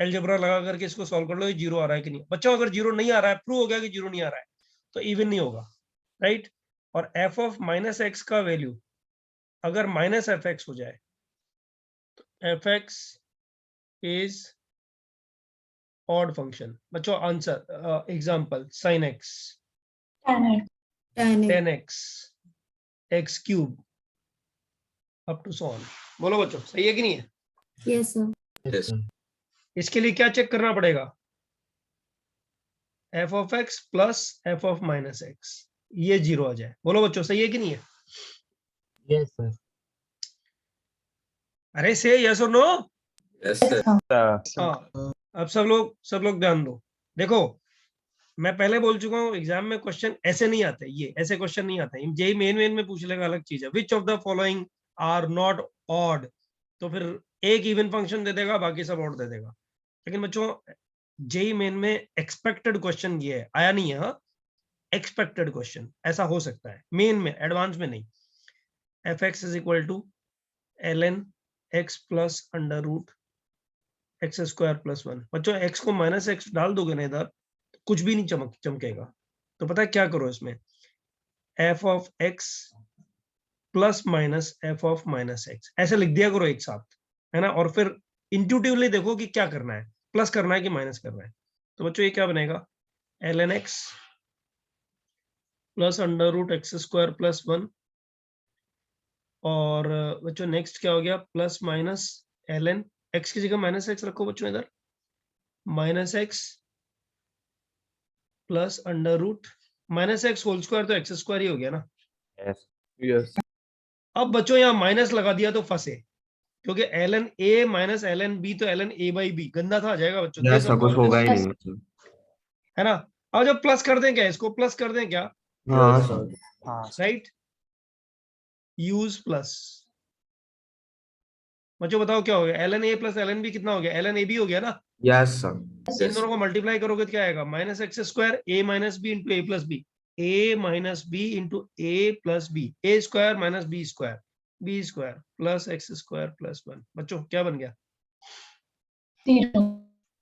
A: एल्जेब्रा लगा करके इसको सॉल्व कर लो, ये जीरो आ रहा है कि नहीं। बच्चों अगर जीरो नहीं आ रहा है, प्रूव हो गया कि जीरो नहीं आ रहा है, तो इवन नहीं होगा, राइट। और एफ ऑफ माइनस एक्स का वैल्यू अगर माइनस एफ एक्स हो जाए तो f x is odd function. बच्चों answer example, sin x, tan x, x cube up to so on. बोलो बच्चों सही है कि नहीं है।
H: Yes, sir.
D: Yes, sir.
A: इसके लिए क्या चेक करना पड़ेगा, F of x plus f of minus x, ये जीरो आ जाए। बोलो बच्चों सही है कि नहीं है।
D: Yes, sir.
A: अरे से यस और नो।
F: सर
A: हाँ अब सब लोग ध्यान दो। देखो मैं पहले बोल चुका हूँ एग्जाम में क्वेश्चन ऐसे नहीं आते, ये ऐसे क्वेश्चन नहीं आते, जेई मेन में पूछ लेगा अलग चीज है। Which of the following are not odd, तो फिर एक इवन फंक्शन दे देगा, बाकी सब ऑड दे देगा। लेकिन बच्चों जेई मेन में एक्सपेक्टेड क्वेश्चन ये है, आया नहीं है, हाँ एक्सपेक्टेड क्वेश्चन ऐसा हो सकता है, मेन में, एडवांस में नहीं। F x is equal to l n x plus under root x square plus one. बच्चों एक्स को माइनस एक्स डाल दोगे ना इधर, कुछ भी नहीं चमकेगा। तो पता है क्या करो, इसमें F of x plus minus f of minus x ऐसे लिख दिया करो एक साथ, है ना। और फिर इंट्यूटिवली देखो कि क्या करना है, प्लस करना है कि माइनस करना है। तो बच्चों ये क्या बनेगा, l n x plus under root x square plus one, और बच्चों नेक्स्ट क्या हो गया, plus minus l n x की जगह माइनस एक्स रखो बच्चों इधर, minus x plus under root minus x whole square, तो एक्स स्क्वायर ही हो गया ना।
F: यस
A: अब बच्चों यहाँ माइनस लगा दिया तो फंसे, क्योंकि l n a minus l n b, तो l n a by b गंदा था, आ जाएगा बच्चों, दे
B: ऐसा
A: सकता
B: कुछ
A: हूँ
B: होगा
A: ना,
B: ही नहीं।
A: है ना। अब जब प्लस कर दें क्या, इसको प्लस कर दें क्या,
B: हाँ
A: राइट, यूज प्लस। बच्चों बताओ क्या हो गया, l n a plus l n b कितना हो गया, एल एन ए बी हो गया ना।
B: Yes sir.
A: इन दोनों को मल्टीप्लाई करोगे तो क्या आएगा, minus x square a minus b into a plus b, a minus b into a plus b, a square minus b square plus x square plus one. बच्चों क्या बन गया,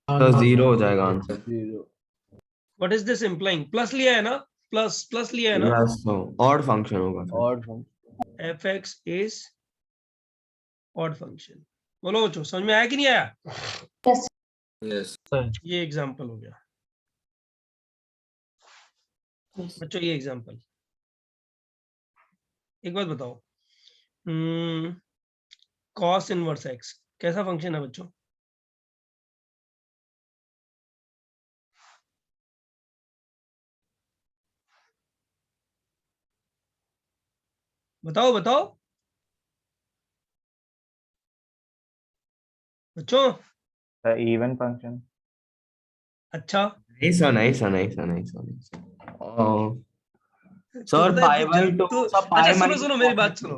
B: तो जीरो हो जाएगा आंसर।
A: What is this implying, plus लिया है ना, प्लस लिया है ना,
B: यस तो ऑड फंक्शन होगा फिर।
F: और
A: F x is odd function. बोलो बच्चों समझ में आया कि नहीं आया।
F: Yes
D: Sir.
A: ये एग्जांपल हो गया बच्चों, ये एग्जांपल। एक बात बताओ, कॉस इनवर्स एक्स कैसा फंक्शन है बच्चों, बताओ बताओ बच्चों।
I: Even function.
A: अच्छा
B: नहीं
A: तो
B: सर
A: पता है
B: पाई बाय 2
A: तो
B: सब
A: अच्छा
B: पाई
A: सुनो मेरी बात सुनो।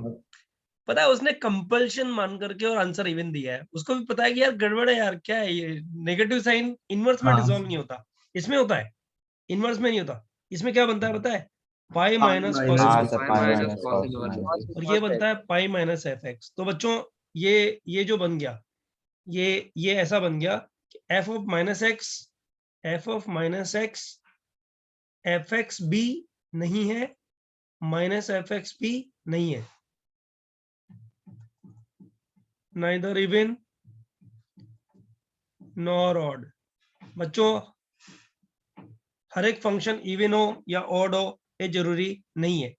A: पता है उसने कंपल्शन मान करके और आंसर इवन दिया है, उसको भी पता है कि यार गड़बड़ है यार, क्या है ये, नेगेटिव साइन इनवर्स में
G: हाँ।
A: डिसॉल्व नहीं होता, इसमें होता है, इनवर्स में नहीं होता। इसमें क्या बनता है पता है, पाई माइनस कॉस
I: हाँ
A: inverse,
I: sir, pi minus cos inverse.
A: और ये बनता है पाई माइनस एफ एक्स। तो बच्चों ये जो बन गया, ये ऐसा बन गया कि f of minus x f x b नहीं है, माइनस एफ एक्स बी नहीं है, नाइदर इवन नॉर ऑड। बच्चों हर एक फंक्शन इवन हो या ऑड हो ये जरूरी नहीं है।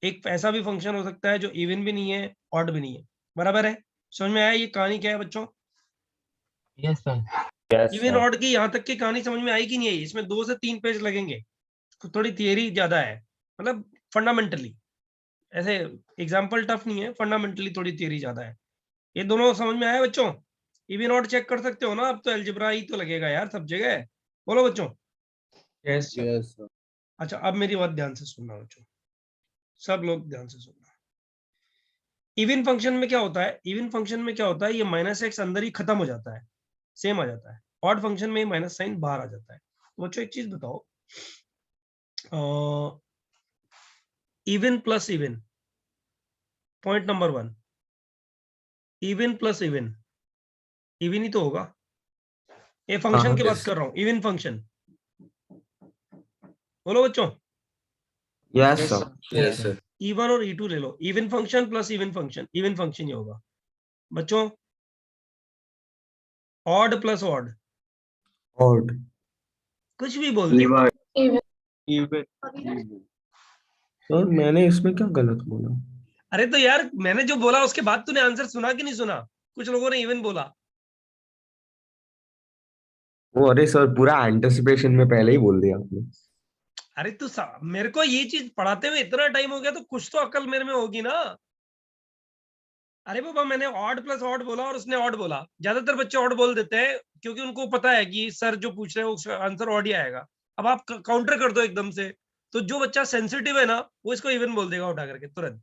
A: एक ऐसा भी फंक्शन हो सकता है जो इवन भी नहीं है ऑड भी नहीं है। बराबर है? समझ में आया ये कहानी क्या है बच्चों?
D: Yes, sir.
I: Yes,
A: even
I: sir.
A: Odd की यहाँ तक की कहानी समझ में आई कि नहीं आई? इसमें 2 से 3 पेज लगेंगे, थोड़ी थियरी ज्यादा है, मतलब फंडामेंटली। ऐसे एग्जाम्पल टफ नहीं है, फंडामेंटली थोड़ी थियरी ज्यादा है। ये दोनों समझ में आया बच्चों? इवन ऑड चेक कर सकते हो ना? अब तो अलजेब्रा ही तो लगेगा यार सब जगह। बोलो बच्चों।
E: Yes sir.
F: Yes, sir.
A: अच्छा अब मेरी बात ध्यान से सुनना बच्चों, सब लोग ध्यान से सुनना। इवन फंक्शन में क्या होता है? इवन फंक्शन में क्या होता है? ये माइनस एक्स अंदर ही खत्म हो जाता है, सेम आ जाता है। ऑड फंक्शन में माइनस साइन बाहर आ जाता है। तो बच्चों एक चीज बताओ, even plus even, point number 1, even plus even, even he तो होगा। ये फंक्शन की बात
F: Yes.
A: कर रहा हूँ, इवन फंक्शन। बोलो बच्चों।
B: Yes
E: yes
B: sir.
E: Sir.
F: Yes, sir.
A: E1 और E2 ले लो, even function plus even function ही होगा बच्चों। Odd plus odd,
B: odd.
A: कुछ भी बोल दो।
B: सर मैंने इसमें क्या गलत बोला?
A: अरे तो यार मैंने जो बोला उसके बाद तूने आंसर सुना कि नहीं सुना? कुछ लोगों ने इवन बोला।
B: वो अरे सर पूरा एंटिसिपेशन में पहले ही बोल दिया आपने।
A: अरे तू मेरे को ये चीज पढ़ाते हुए इतना टाइम हो गया तो कुछ तो अकल मेरे में होगी ना। अरे बाबा मैंने ऑड प्लस ऑड बोला और उसने ऑड बोला। ज्यादातर बच्चे ऑड बोल देते हैं क्योंकि उनको पता है कि सर जो पूछ रहे हैं उसका आंसर ऑड ही आएगा। अब आप काउंटर कर दो एकदम से, तो जो बच्चा सेंसिटिव है ना वो इसको इवन बोल देगा उठा करके तुरंत।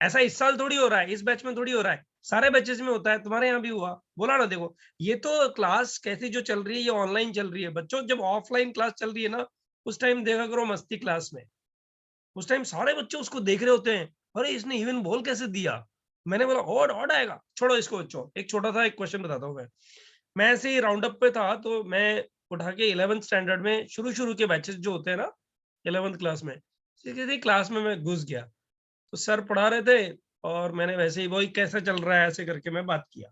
A: ऐसा इस साल थोड़ी हो रहा है, इस बैच में थोड़ी हो रहा है, सारे बैचेस में होता है, तुम्हारे यहाँ भी हुआ। बोला ना देखो, ये तो क्लास कैसी जो चल रही है ये ऑनलाइन चल रही है बच्चों। जब ऑफलाइन क्लास चल रही है ना उस टाइम देखा करो मस्ती क्लास में। उस टाइम सारे बच्चे उसको देख रहे होते हैं, अरे इसने इवन बोल कैसे दिया। मैंने बोला ऑड ऑड आएगा, छोड़ो इसको बच्चों। एक छोटा सा एक क्वेश्चन बताता हूँ मैं ऐसे ही राउंड अप पे था तो मैं उठा के 11th स्टैंडर्ड में शुरू के बैचेस जो होते हैं ना 11th क्लास में, किसी क्लास में मैं घुस गया तो सर पढ़ा रहे थे और मैंने वैसे ही वही कैसा चल रहा है ऐसे करके मैं बात किया।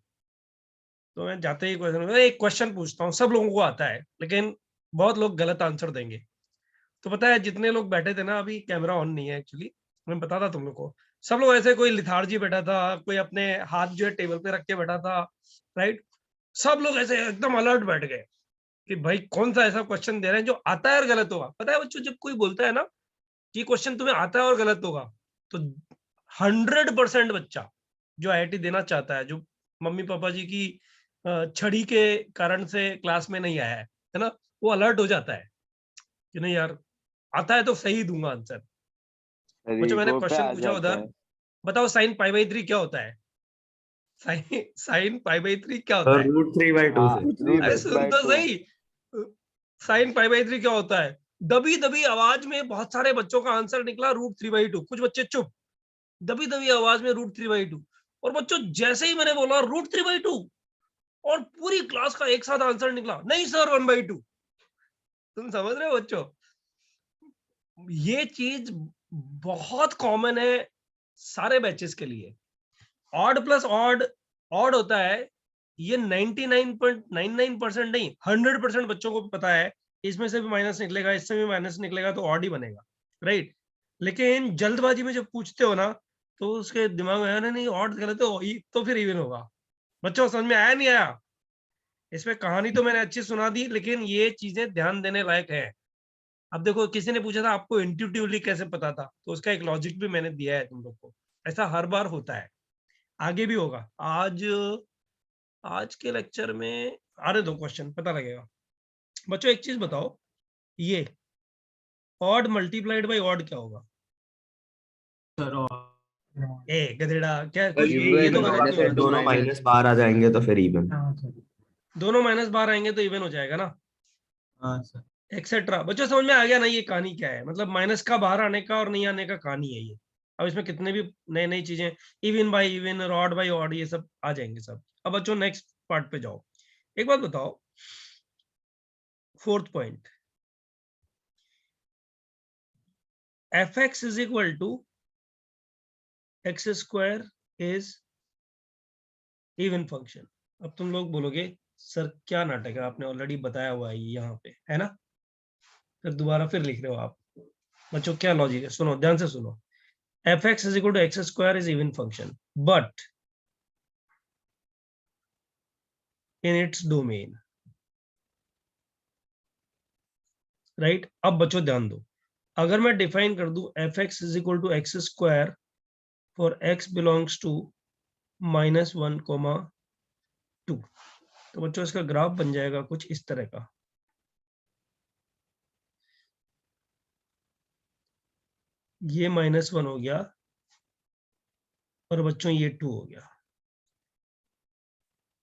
A: तो मैं जाते ही एक क्वेश्चन पूछता हूँ, सब लोगों को आता है लेकिन बहुत लोग गलत आंसर देंगे। तो पता है जितने लोग बैठे थे ना, अभी कैमरा ऑन नहीं है एक्चुअली, मैं बताता तुम लोग को। सब लोग ऐसे, कोई लिथार्जी बैठा था, कोई अपने हाथ जो है टेबल पे रख के बैठा था, राइट। सब लोग ऐसे एकदम अलर्ट बैठ गए कि भाई कौन सा ऐसा क्वेश्चन दे रहे हैं जो आता है और गलत होगा। पता है बच्चों जब कोई बोलता है ना कि क्वेश्चन तुम्हें आता है और गलत होगा तो 100% बच्चा जो IIT देना चाहता है, जो मम्मी पापा जी की छड़ी के कारण से क्लास में नहीं आया है ना, वो अलर्ट हो जाता है कि नहीं यार आता है तो सही दूंगा आंसर। बच्चों मैंने क्वेश्चन पूछा उधर, बताओ साइन π/3 क्या होता है? साइन π/3 क्या होता है?
B: √3/2 से।
A: अरे सुन तो सही, साइन π/3 क्या होता है? दबी दबी आवाज में बहुत सारे बच्चों का आंसर निकला √3/2। कुछ बच्चे चुप, दबी दबी आवाज में √3/2। और बच्चों जैसे ही मैंने बोला √3/2 और पूरी क्लास का एक साथ आंसर निकला, नहीं सर 1/2। तुम समझ रहे हो बच्चों? ये चीज बहुत कॉमन है सारे बैचेस के लिए। ऑड प्लस ऑड ऑड होता है, ये 99.99% नहीं 100% बच्चों को पता है। इसमें से भी माइनस निकलेगा, इससे भी माइनस निकलेगा तो ऑड ही बनेगा, राइट। लेकिन जल्दबाजी में जब पूछते हो ना तो उसके दिमाग में आया नहीं ऑड गलत हो तो फिर इवन होगा। बच्चों समझ में आया नहीं आया? इसमें कहानी तो मैंने अच्छी सुना दी लेकिन ये चीजें ध्यान देने लायक है। अब देखो किसी ने पूछा था आपको इंट्यूटिवली कैसे पता था, तो उसका एक लॉजिक भी मैंने दिया है तुम लोग को। ऐसा हर बार होता है, आगे भी होगा। आज के लेक्चर में आने दो, क्वेश्चन पता लगेगा। बच्चों एक चीज बताओ, ये ऑड मल्टीप्लाइड बाय ऑड क्या होगा? ए गधेड़ा, क्या कुछ ये तो गलत नहीं होना
B: दोनों
A: चाहिए।
B: माइनस बाहर आ जाएंगे तो फिर इवन।
A: दोनों माइनस बाहर आएंगे तो इवन हो जाएगा ना,
D: हाँ सर।
A: एक्सेट्रा। बच्चों समझ में आ गया ना ये कहानी क्या है? मतलब माइनस का बाहर आने का और नहीं आने का कहानी है ये। अब इसमें कितने भी नई नई चीजें, इवन बाय इवन और ऑड बाय ऑड, ये सब आ जाएंगे सब। अब बच्चों नेक्स्ट पार्ट पे जाओ। एक बात बताओ, 4th point, fx is equal to x square is even function. अब तुम लोग बोलोगे सर क्या नाटक है, आपने ऑलरेडी बताया हुआ है यहाँ पे, है ना? फिर दोबारा फिर लिख रहे हो आप। बच्चों क्या लॉजिक है, सुनो ध्यान से सुनो। F x is equal to x square is even function but in its domain, right. अब बच्चों ध्यान दो, अगर मैं डिफाइन कर दूं f x is equal to x square for x belongs to -1, 2, तो बच्चों इसका ग्राफ बन जाएगा कुछ इस तरह का। ये -1 हो गया और बच्चों ये 2 हो गया।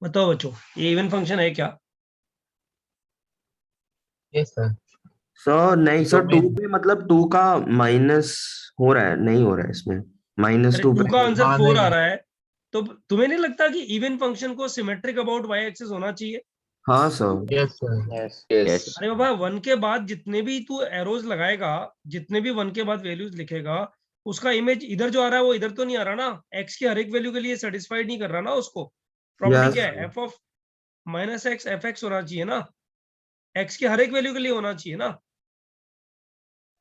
A: बताओ बच्चों ये इवन फंक्शन है क्या?
D: Yes, sir.
B: सर नहीं सर, 2
F: Domain.
B: पे मतलब 2 का माइनस हो रहा है, नहीं हो रहा है इसमें,
A: अरे
B: -2
A: 2 का
B: पे।
A: आंसर
D: हाँ,
A: 4 आ
D: नहीं।
A: रहा है, तो तुम्हें नहीं लगता कि इवन फंक्शन को सिमेट्रिक अबाउट वाई एक्सिस होना चाहिए?
B: हाँ sir.
D: Yes, sir.
I: Yes.
F: Yes.
A: अरे बाबा 1 के बाद जितने भी तू एरोज लगाएगा, जितने भी 1 के बाद वैल्यूज लिखेगा, उसका इमेज इधर जो आ रहा है वो इधर तो नहीं आ रहा ना, एक्स की हर एक वैल्यू के लिए सेटिस्फाइड नहीं कर रहा ना उसको। प्रॉपर्टी
B: यस
A: क्या है, F of minus x f x होना चाहिए ना, एक्स की हर एक वैल्यू के लिए होना चाहिए ना।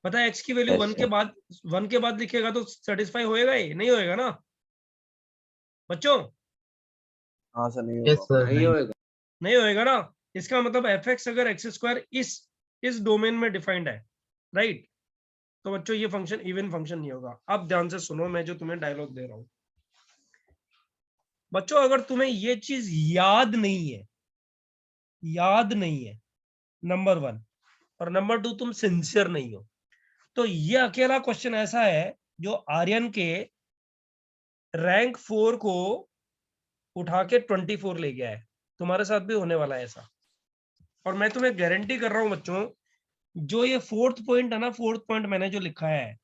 A: पता है एक्स की वैल्यू
F: Yes,
A: 1 के बाद लिखेगा तो सेटिस्फाई होएगा ही नहीं, होएगा ना बच्चों?
I: हाँ सर नहीं
D: Yes,
I: होगा।
D: sir.
F: नहीं होएगा।
A: नहीं होएगा ना। इसका मतलब एफ एक्स अगर एक्स स्क्वायर इस डोमेन में डिफाइंड है, राइट, तो बच्चों ये फंक्शन इवन फंक्शन नहीं होगा। अब ध्यान से सुनो, मैं जो तुम्हें डायलॉग दे रहा हूं बच्चों, अगर तुम्हें ये चीज याद नहीं है, नंबर 1, और नंबर 2 तुम सिंसियर नहीं हो, तो ये अकेला क्वेश्चन ऐसा है जो आर्यन के रैंक 4 को उठा के 24 ले गया है। तुम्हारे साथ भी होने वाला है ऐसा, और मैं तुम्हें गारंटी कर रहा हूं बच्चों, जो ये 4th पॉइंट है ना, 4th पॉइंट मैंने जो लिखा है,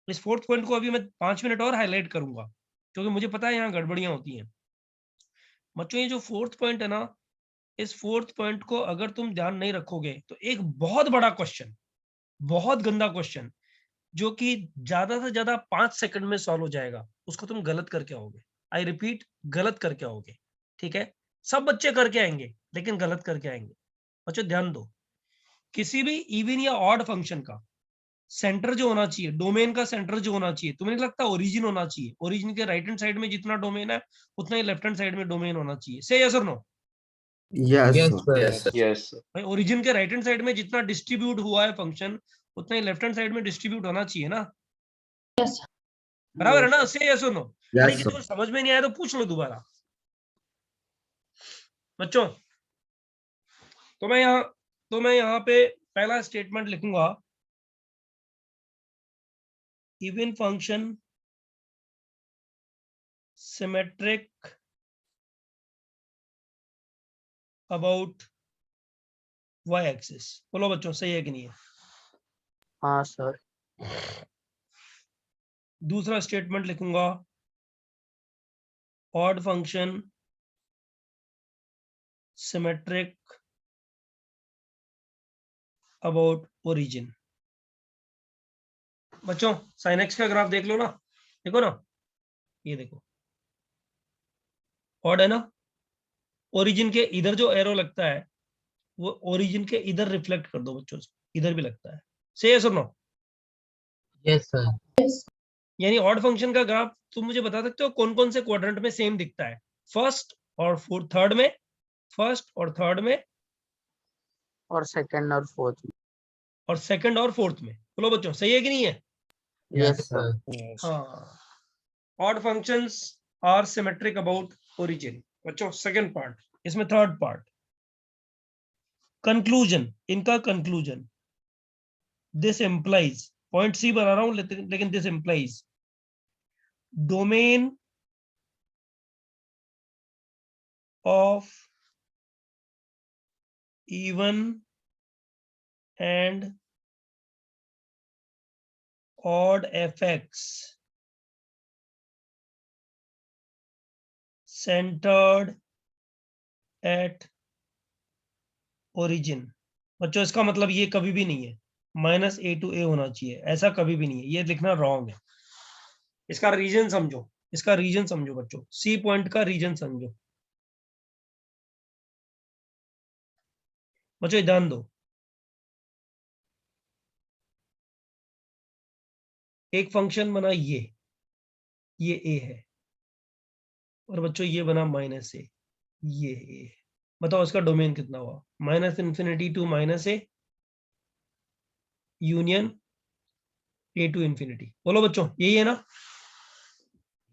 A: इस 4th पॉइंट को अभी मैं 5 मिनट और हाईलाइट करूंगा, क्योंकि मुझे पता है यहाँ गड़बड़ियां होती हैं। बच्चों ये जो 4th पॉइंट है ना, इस 4th पॉइंट को अगर तुम ध्यान नहीं रखोगे तो एक बहुत बड़ा क्वेश्चन, बहुत गंदा क्वेश्चन, जो कि ज्यादा से ज्यादा 5 सेकंड में सॉल्व हो जाएगा, उसको तुम गलत करके आओगे। आई रिपीट, गलत करके आओगे। ठीक है, सब बच्चे करके आएंगे लेकिन गलत करके आएंगे। बच्चों ध्यान दो, किसी भी इवन या ऑड फंक्शन का सेंटर जो होना चाहिए, डोमेन का सेंटर जो होना चाहिए, तुम्हें नहीं लगता ओरिजिन होना चाहिए? ओरिजिन के राइट हैंड साइड में जितना डोमेन है उतना ही लेफ्ट हैंड साइड में डोमेन होना चाहिए। से यस और नो?
B: यस
D: Yes,
B: सर।
D: sir.
F: Yes, sir.
I: Yes.
A: भाई ओरिजिन के राइट हैंड साइड में जितना डिस्ट्रीब्यूट हुआ है फंक्शन, उतना ही लेफ्ट हैंड साइड में डिस्ट्रीब्यूट होना चाहिए ना। बराबर है ना? से यस और नो? अरे
B: यस
A: किसी
B: सर।
A: को समझ में नहीं आया तो पूछ लो दोबारा बच्चों। तो मैं यहाँ पे पहला स्टेटमेंट लिखूंगा, even function symmetric about y axis. बोलो बच्चों सही है कि नहीं है?
C: हाँ सर।
A: दूसरा स्टेटमेंट लिखूंगा, odd function symmetric about origin. बच्चों साइन एक्स का ग्राफ देख लो ना, देखो ना, ये देखो ऑड है ना, ओरिजिन के इधर जो एरो लगता है वो ओरिजिन के इधर रिफ्लेक्ट कर दो बच्चों, इधर भी लगता है। से यस और नो?
D: Yes, sir.
A: यानी ऑड फंक्शन का ग्राफ तुम मुझे बता सकते हो कौन कौन से क्वाड्रेंट में सेम दिखता है? फर्स्ट और थर्ड में, फर्स्ट और थर्ड में,
C: और सेकंड और फोर्थ।
A: और सेकंड और फोर्थ में। बोलो बच्चों सही है कि नहीं है?
C: यस
D: Yes,
C: सर।
D: sir.
I: Yes.
A: हाँ, odd functions are symmetric about origin. बच्चों सेकंड पार्ट, इसमें थर्ड पार्ट कंक्लूजन, इनका conclusion, this implies, point c बना रहा हूं लेकिन this implies domain of even and odd fx centered at origin। बच्चों इसका मतलब ये कभी भी नहीं है -a to a होना चाहिए, ऐसा कभी भी नहीं है, ये लिखना रॉन्ग है। इसका रीजन समझो, इसका रीजन समझो बच्चों, सी पॉइंट का रीजन समझो। बच्चों ध्यान दो, एक फंक्शन बना ये a है, और बच्चों ये बना माइनस a, ये a है। बताओ इसका डोमेन कितना हुआ? Minus infinity to minus a union a to infinity. बोलो बच्चों, यही है ना?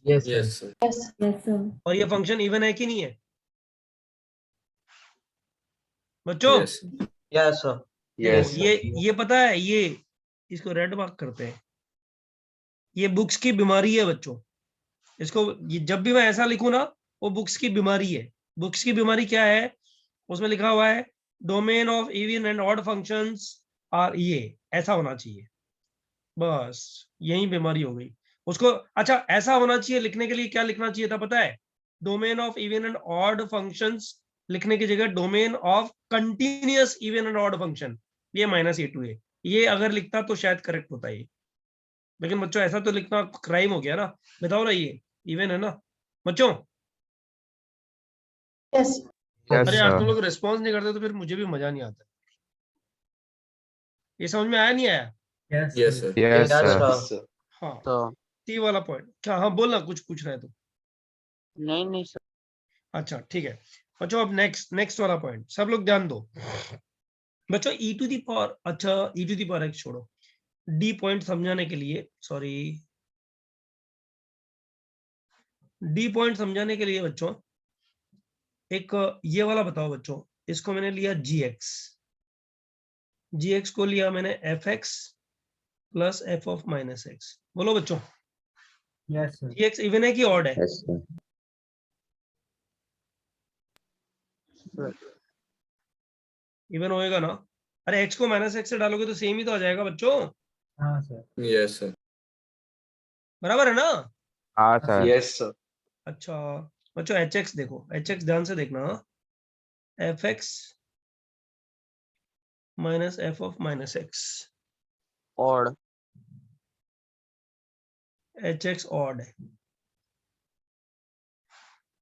D: Yes, sir.
F: Yes, sir.
A: और ये फंक्शन इवन है कि नहीं है बच्चों?
F: Yes.
I: Yes, sir.
A: देखो, ये पता है, ये इसको रेड मार्क करते हैं। ये बुक्स की बीमारी है बच्चों। इसको जब भी मैं ऐसा लिखूं ना, वो बुक्स की बीमारी है। बुक्स की बीमारी क्या है? उसमें लिखा हुआ है domain of even and odd functions are, ये ऐसा होना चाहिए। बस यही बीमारी हो गई उसको। अच्छा, ऐसा होना चाहिए लिखने के लिए क्या लिखना चाहिए था पता है? Domain of even and odd functions लिखने की जगह domain of continuous even and odd function, ये -a2a, ये अगर लिखता तो शायद करेक्ट होता ये। लेकिन बच्चों ऐसा तो लिखना क्राइम हो गया ना। बताओ ना, ये इवन है ना बच्चों?
B: Yes,
A: अरे यार,
B: sir.
A: तुम लोग रिस्पॉन्स नहीं करते तो फिर मुझे भी मजा नहीं आता। ये समझ में आया नहीं आया?
G: Yes,
F: Yes,
G: sir.
F: sir.
B: Yes,
I: Yes,
B: sir.
I: sir.
A: हाँ,
C: तो
A: टी वाला पॉइंट क्या? हाँ बोलना, कुछ पूछ रहे तो।
C: नहीं सर।
A: अच्छा ठीक है बच्चों, अब नेक्स्ट वाला पॉइंट सब लोग ध्यान दो बच्चों। ई टू दी पावर, अच्छा ई टू दी पावर एक्स छोड़ो, डी पॉइंट समझाने के लिए, सॉरी, डी पॉइंट समझाने के लिए बच्चों एक ये वाला बताओ बच्चों। इसको मैंने लिया जीएक्स को लिया मैंने F x plus f of minus x. बोलो बच्चों,
G: Yes, sir.
A: जीएक्स इवन है कि ऑड है?
B: Yes, sir.
A: इवन होएगा ना? अरे एक्स को माइनस एक्स से डालोगे तो सेम ही तो आ जाएगा बच्चों,
G: हाँ, sir.
F: Yes, sir.
A: बराबर है ना?
B: हाँ sir.
I: Yes, sir.
A: अच्छा बच्चों, एच एक्स देखो, एच एक्स ध्यान से देखना, f x minus f of minus x,
C: और
A: एच एक्स ऑड है।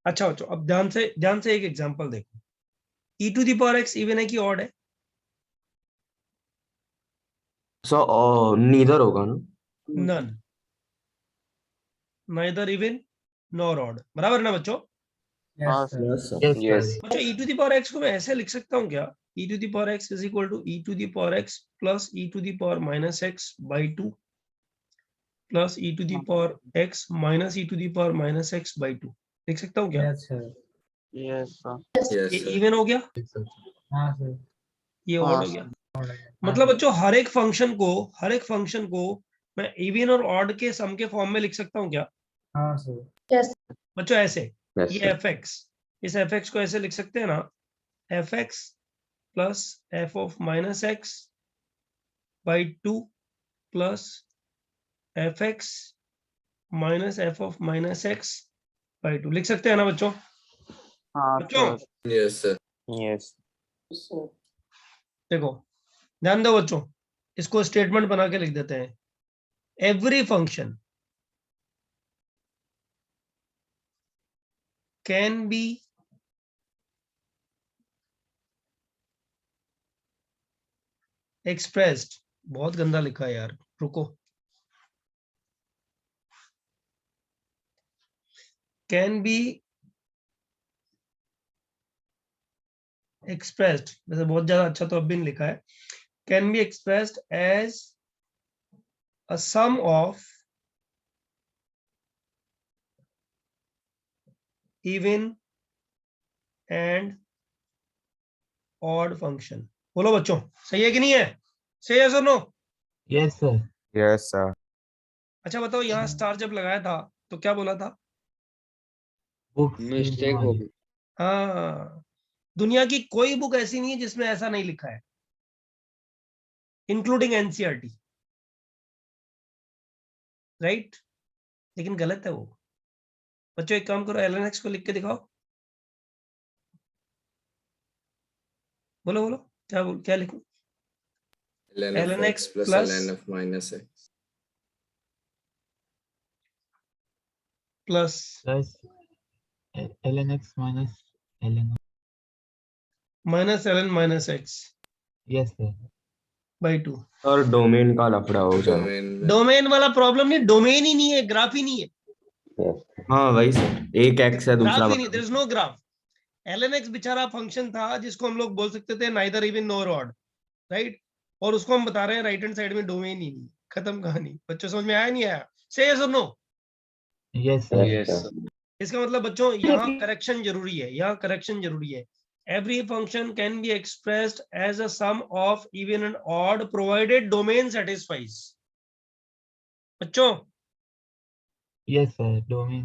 A: अच्छा बच्चों, अब ध्यान से एक एग्जांपल देखो। E to the power x even है कि ऑड है?
B: So, neither होगा ना?
A: None, neither even nor odd, बराबर है ना बच्चों?
C: हाँ
G: Yes, sir.
B: Yes, sir.
D: Yes,
I: Yes.
D: sir.
A: बच्चों, e to the power x को मैं ऐसे लिख सकता हूँ क्या? E to the power x is equal to e to the power x plus e to the power minus x by 2 plus e to the power x minus e to the power minus x by 2। लिख सकता हूँ क्या?
G: Yes, sir.
C: Yes sir.
F: Yes,
A: ये
F: sir.
A: Even हो गया,
D: Yes, sir.
G: हाँ, sir.
A: ये
C: हाँ,
A: ऑड हो
C: sir.
A: गया। मतलब बच्चों, हर एक फंक्शन को मैं इवन और ऑड के सम के फॉर्म में लिख सकता हूँ क्या
G: हाँ, sir.
A: बच्चों? ऐसे
B: Yes,
A: ये
B: sir.
A: एफ एक्स, इस एफ एक्स को ऐसे लिख सकते हैं ना, F x plus f of minus x by 2 plus F x minus f of minus x by 2। लिख सकते हैं ना बच्चों?
C: हाँ
A: बच्चों
C: सर।
F: Yes, sir.
I: Yes.
A: देखो, ध्यान दो बच्चों, इसको स्टेटमेंट बना के लिख देते हैं। Every function can be expressed, बहुत गंदा लिखा है यार, रुको, कैन बी एक्सप्रेस्ड, वैसे बहुत ज्यादा अच्छा तो अब भी नहीं लिखा है, can be expressed as a sum of even and odd function. बोलो बच्चों, सही है कि नहीं है? सही है सुनो?
D: Yes, sir.
B: Yes, sir.
A: अच्छा बताओ, यहाँ स्टार जब लगाया था तो क्या बोला था?
D: Books की
I: Mistake
D: बीमारी।
I: होगी.
A: हाँ, दुनिया की कोई बुक ऐसी नहीं है जिसमें ऐसा नहीं लिखा है, इंक्लूडिंग एनसीईआरटी, राइट? लेकिन गलत है वो। बच्चों एक काम करो, एलएनएक्स को लिख के दिखाओ। बोलो बोलो, क्या लिखूं?
F: ln of
A: ln
F: x plus
A: plus
F: ln of minus x.
A: Plus
D: Plus ln x minus ln.
A: Minus ln minus x.
D: Yes, sir.
A: By 2।
B: और डोमेन का लफड़ा हो जाए।
F: डोमेन
A: डोमेन वाला प्रॉब्लम नहीं, डोमेन ही नहीं है, ग्राफ ही नहीं है,
B: हाँ वही सर, एक एक्स है दूसरा
A: ग्राफ ही नहीं, there is no graph. lnx बेचारा फंक्शन था जिसको हम लोग बोल सकते थे neither even nor odd, right, और उसको हम बता रहे हैं राइट हैंड साइड में डोमेन ही नहीं, खत्म कहानी। बच्चों समझ में आया नहीं आया? से यस और नो?
D: Yes, sir.
A: इसका मतलब बच्चों यहाँ करेक्शन जरूरी है, यहाँ करेक्शन जरूरी है। Every function can be expressed as a sum of even and odd provided domain satisfies. बच्चों
D: Yes, sir. Domain.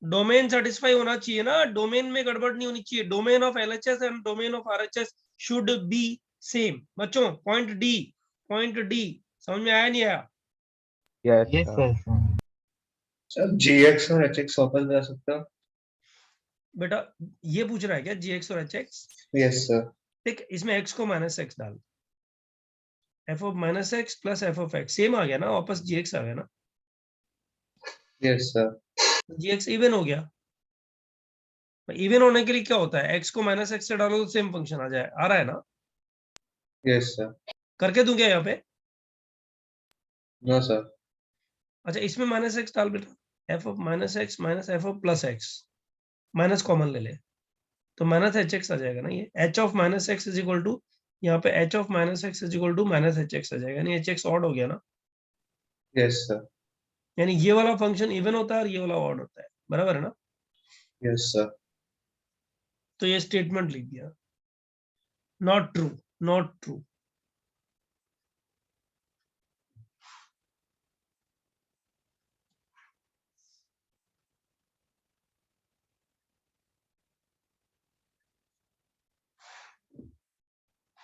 A: Domain satisfy होना चाहिए ना, डोमेन में गड़बड़ नहीं होनी चाहिए। Domain of LHS and domain of RHS should be same. बच्चों पॉइंट डी समझ में आया नहीं आया?
D: Yes, sir.
E: सर GX और HX वापस जा सकता हूँ?
A: बेटा ये पूछ रहा है क्या जी एक्स और एच एक्स?
E: Yes sir.
A: देख इसमें x को माइनस एक्स डाल, f of minus x plus f of x same आ गया ना, वापस जी एक्स आ गया ना,
E: yes sir.
A: G x even हो गया। इवन होने के लिए क्या होता है, x को माइनस एक्स से डालो तो सेम फंक्शन आ जाए, आ रहा है ना?
E: Yes sir.
A: करके दूं क्या यहाँ पे?
E: No sir.
A: अच्छा इसमें माइनस एक्स डाल बेटा, f of minus x minus f of plus x, minus common ले ले तो माइनस एच एक्स आ जाएगा ना। ये h of minus x is equal to, यहाँ पे h of minus x is equal to minus h x आ जाएगा, यानी एच एक्स ऑड हो गया ना।
E: Yes sir.
A: यानी ये वाला फंक्शन इवन होता है और ये वाला ऑड होता है, बराबर है ना?
E: Yes sir.
A: तो ये स्टेटमेंट लिख दिया, नॉट ट्रू, नॉट ट्रू।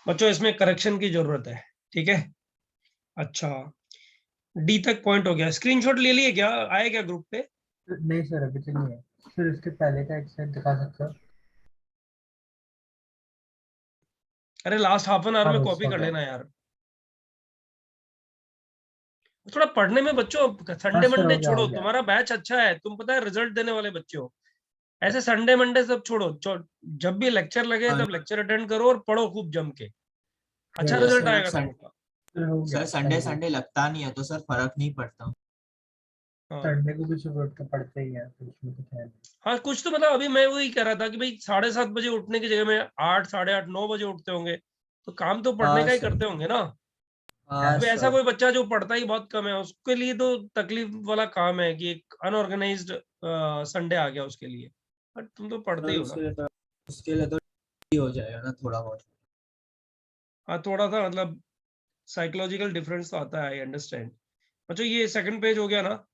A: बच्चों इसमें करेक्शन की जरूरत है, ठीक है? अच्छा डी तक पॉइंट हो गया, स्क्रीनशॉट ले लिए क्या, आए क्या ग्रुप पे?
G: नहीं सर अभी तक नहीं है। फिर उसके पहले का एक्सरसाइज दिखा सकते हो?
A: अरे लास्ट हाफ एन आवर
G: हाँ
A: में
G: बस
A: कॉपी
G: हो
A: कर
G: गया।
A: लेना यार, थोड़ा पढ़ने में बच्चों,
G: हाँ
A: संडे
G: सर
A: मंडे
G: हो गया
A: छोड़ो,
G: हो गया।
A: तुम्हारा बैच अच्छा है, तुम पता है रिजल्ट देने वाले बच्चे हो। ऐसे संडे मंडे सब छोड़ो, जब भी लेक्चर लगे तब लेक्चर अटेंड करो और पढ़ो खूब जम के, अच्छा
G: Yes,
A: रिजल्ट
G: sir.
A: आएगा तुमका।
G: सर हो गया।
H: सर संडे संडे लगता नहीं है तो सर फर्क नहीं पड़ता।
A: हाँ
G: संडे को भी सुबह उठ के पढ़ते ही हैं तो उसमें कुछ है नहीं।
A: हाँ कुछ तो मतलब अभी मैं वही कह रहा था कि भाई 7:30 बजे उठने की जगह में 8, 8:30, 9 बजे उठते होंगे, तो काम तो पढ़ने
H: हाँ
A: का ही
H: सर।
A: करते होंगे ना।
H: हाँ
A: अभी ऐसा
H: सर।
A: कोई बच्चा जो पढ़ता ही बहुत कम है, उसके लिए तो तकलीफ वाला काम है कि एक अनऑर्गेनाइज्ड संडे आ गया उसके लिए, बट तुम तो पढ़ते ही हो ना।
H: उसके लिए तो हो जाएगा ना थोड़ा बहुत।
A: हाँ थोड़ा सा मतलब साइकोलॉजिकल डिफरेंस तो आता है, आई अंडरस्टैंड। अच्छा ये सेकंड पेज हो गया ना,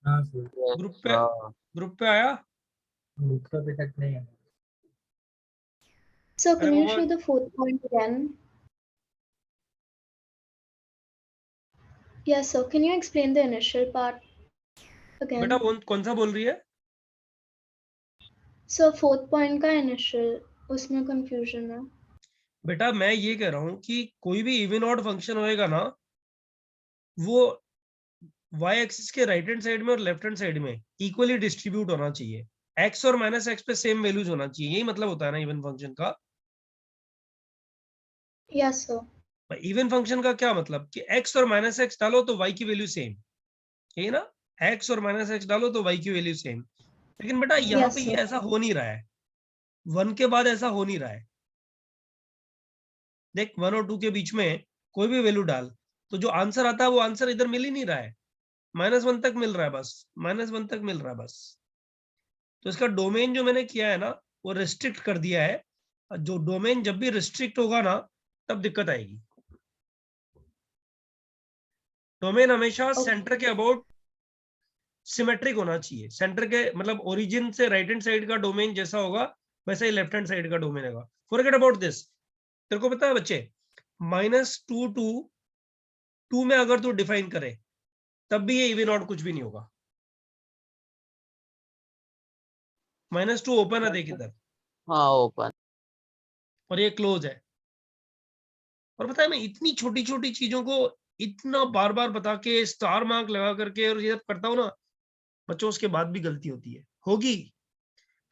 G: हाँ सर।
A: ग्रुप पे आया?
G: बुक तो अभी तक नहीं है।
J: So
A: अरे
J: can you
A: Baba
J: show the fourth point again? Yes, sir. Can you explain the initial part again?
A: बेटा कौन सा बोल रही है?
J: So fourth point का initial उसमें confusion है।
A: बेटा मैं ये कह रहा हूँ कि कोई भी इवन ऑड फंक्शन होएगा ना, वो y एक्सिस के राइट हैंड साइड में और लेफ्ट हैंड साइड में इक्वली डिस्ट्रीब्यूट होना चाहिए, x और माइनस एक्स पे सेम वैल्यूज होना चाहिए, यही मतलब होता है ना इवन फंक्शन का।
J: Yes, sir.
A: इवन फंक्शन का क्या मतलब कि x और माइनस एक्स डालो तो y की वैल्यू सेम, यही ना, x और माइनस एक्स डालो तो y की वैल्यू सेम। लेकिन बेटा यहाँ
J: Yes,
A: पे
J: sir.
A: ये ऐसा हो नहीं रहा है, 1 के बाद ऐसा हो नहीं रहा है। देख 1 और 2 के बीच में कोई भी वैल्यू डाल तो जो आंसर आता है वो आंसर इधर मिल ही नहीं रहा है, -1 तक मिल रहा है, बस -1 तक मिल रहा है बस। तो इसका डोमेन जो मैंने किया है ना वो रिस्ट्रिक्ट कर दिया है, जो डोमेन जब भी रिस्ट्रिक्ट होगा ना तब दिक्कत आएगी। डोमेन हमेशा सेंटर के अबाउट सिमेट्रिक होना चाहिए, सेंटर के मतलब ओरिजिन से राइट हैंड साइड का डोमेन जैसा होगा वैसा ही लेफ्ट हैंड साइड का डोमेन होगा। फॉरगेट अबाउट दिस, तेरे को पता है बच्चे, -2 to 2 में अगर तू डिफाइन करे तब भी ये इवन ऑड कुछ भी नहीं होगा। -2 ओपन है देख इधर,
C: हाँ ओपन।
A: और ये क्लोज है। और पता है मैं इतनी छोटी छोटी चीजों को इतना बार बार बता के स्टार मार्क लगा करके और ये सब करता हूँ ना बच्चों, उसके बाद भी गलती होती है, होगी।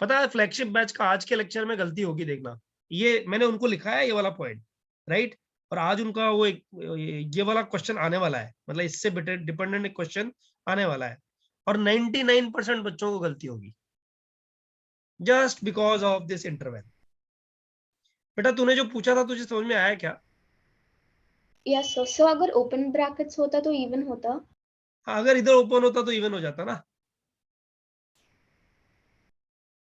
A: पता है फ्लैगशिप बैच का आज के लेक्चर में गलती होगी, देखना। ये मैंने उनको लिखा है ये वाला पॉइंट, राइट, और आज उनका वो एक ये वाला क्वेश्चन आने वाला है, मतलब इससे डिपेंडेंट एक क्वेश्चन आने वाला है, और 99% बच्चों को गलती होगी just because of this interval. बेटा तूने जो पूछा था तुझे समझ में आया क्या?
J: Yes sir. सो अगर ओपन ब्रैकेट्स होता तो इवन होता?
A: हाँ, अगर इधर ओपन होता तो इवन हो जाता ना।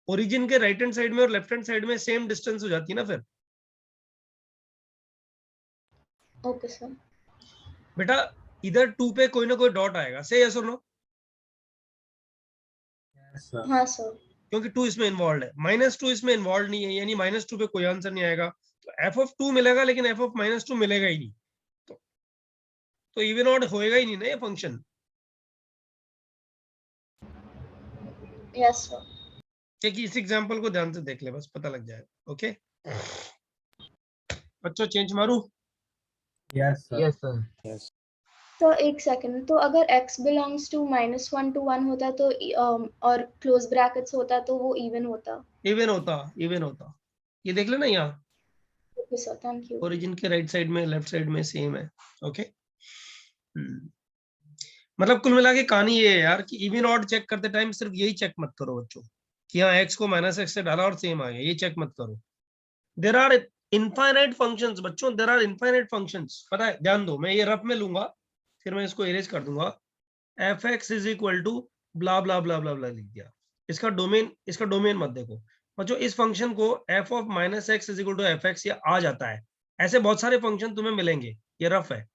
A: ओरिजिन के राइट हैंड साइड में और लेफ्ट हैंड साइड में सेम डिस्टेंस हो जाती है ना फिर।
J: Okay sir.
A: बेटा इधर 2 पे कोई ना कोई डॉट आएगा, से यस और नो?
G: Yes, sir.
J: हाँ सर।
A: क्योंकि 2 इसमें इन्वॉल्व है, -2 इसमें इन्वॉल्व नहीं है, यानी -2 पे कोई आंसर नहीं आएगा, तो f(2) मिलेगा लेकिन f(-2) मिलेगा ही नहीं, तो इवन ऑड होएगा ही नहीं ना ये फंक्शन।
J: Yes sir.
A: ठीक है, इस एग्जांपल को ध्यान से देख ले, बस पता लग जाएगा। ओके बच्चों, चेंज मारू?
G: Yes, sir.
D: Yes, sir.
J: तो एक सेकंड, तो अगर x बिलोंग्स टू -1 to 1 होता तो और क्लोज ब्रैकेट्स होता तो वो इवन होता?
A: इवन होता। ये देख लेना यहाँ,
J: okay sir, thank you.
A: Origin के राइट साइड में लेफ्ट साइड में सेम है। ओके मतलब कुल मिला के कहानी ये है यार कि इवन ऑड चेक करते टाइम सिर्फ यही चेक मत करो बच्चों कि यहाँ x को -x से डाला और सेम आ गया, ये चेक मत करो। देयर आर इनफाइनाइट फंक्शंस बच्चों, देयर आर इनफाइनाइट फंक्शंस, पता है? ध्यान दो, मैं ये रफ में लूंगा, फिर मैं इसको इरेज कर दूंगा। f(x) = ब्ला ब्ला ब्ला ब्ला ब्ला लिख दिया, इसका डोमेन मत देखो बच्चों। इस फंक्शन को f(-x) = fx ये आ जाता है, ऐसे बहुत सारे फंक्शन तुम्हें मिलेंगे, ये रफ है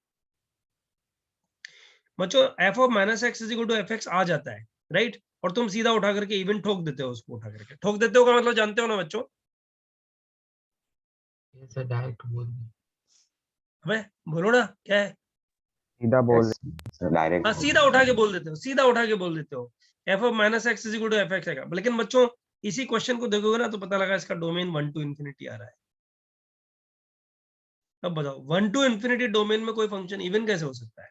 A: बच्चों। f(-x) = fx आ जाता है, राइट? और तुम सीधा उठा करके इवन ठोक देते हो, उसको उठा करके ठोक देते हो का मतलब जानते हो ना बच्चों?
D: Yes, sir. Direct बोल दो।
A: अबे बोलो ना क्या है?
B: सीधा बोल डायरेक्ट।
A: हाँ, सीधा उठा के बोल देते हो, f(-x) = fx है। लेकिन बच्चों इसी क्वेश्चन को देखोगे ना तो पता लगा इसका डोमेन 1 to infinity आ रहा है। अब बताओ 1 to infinity डोमेन में कोई फंक्शन इवन कैसे हो सकता है?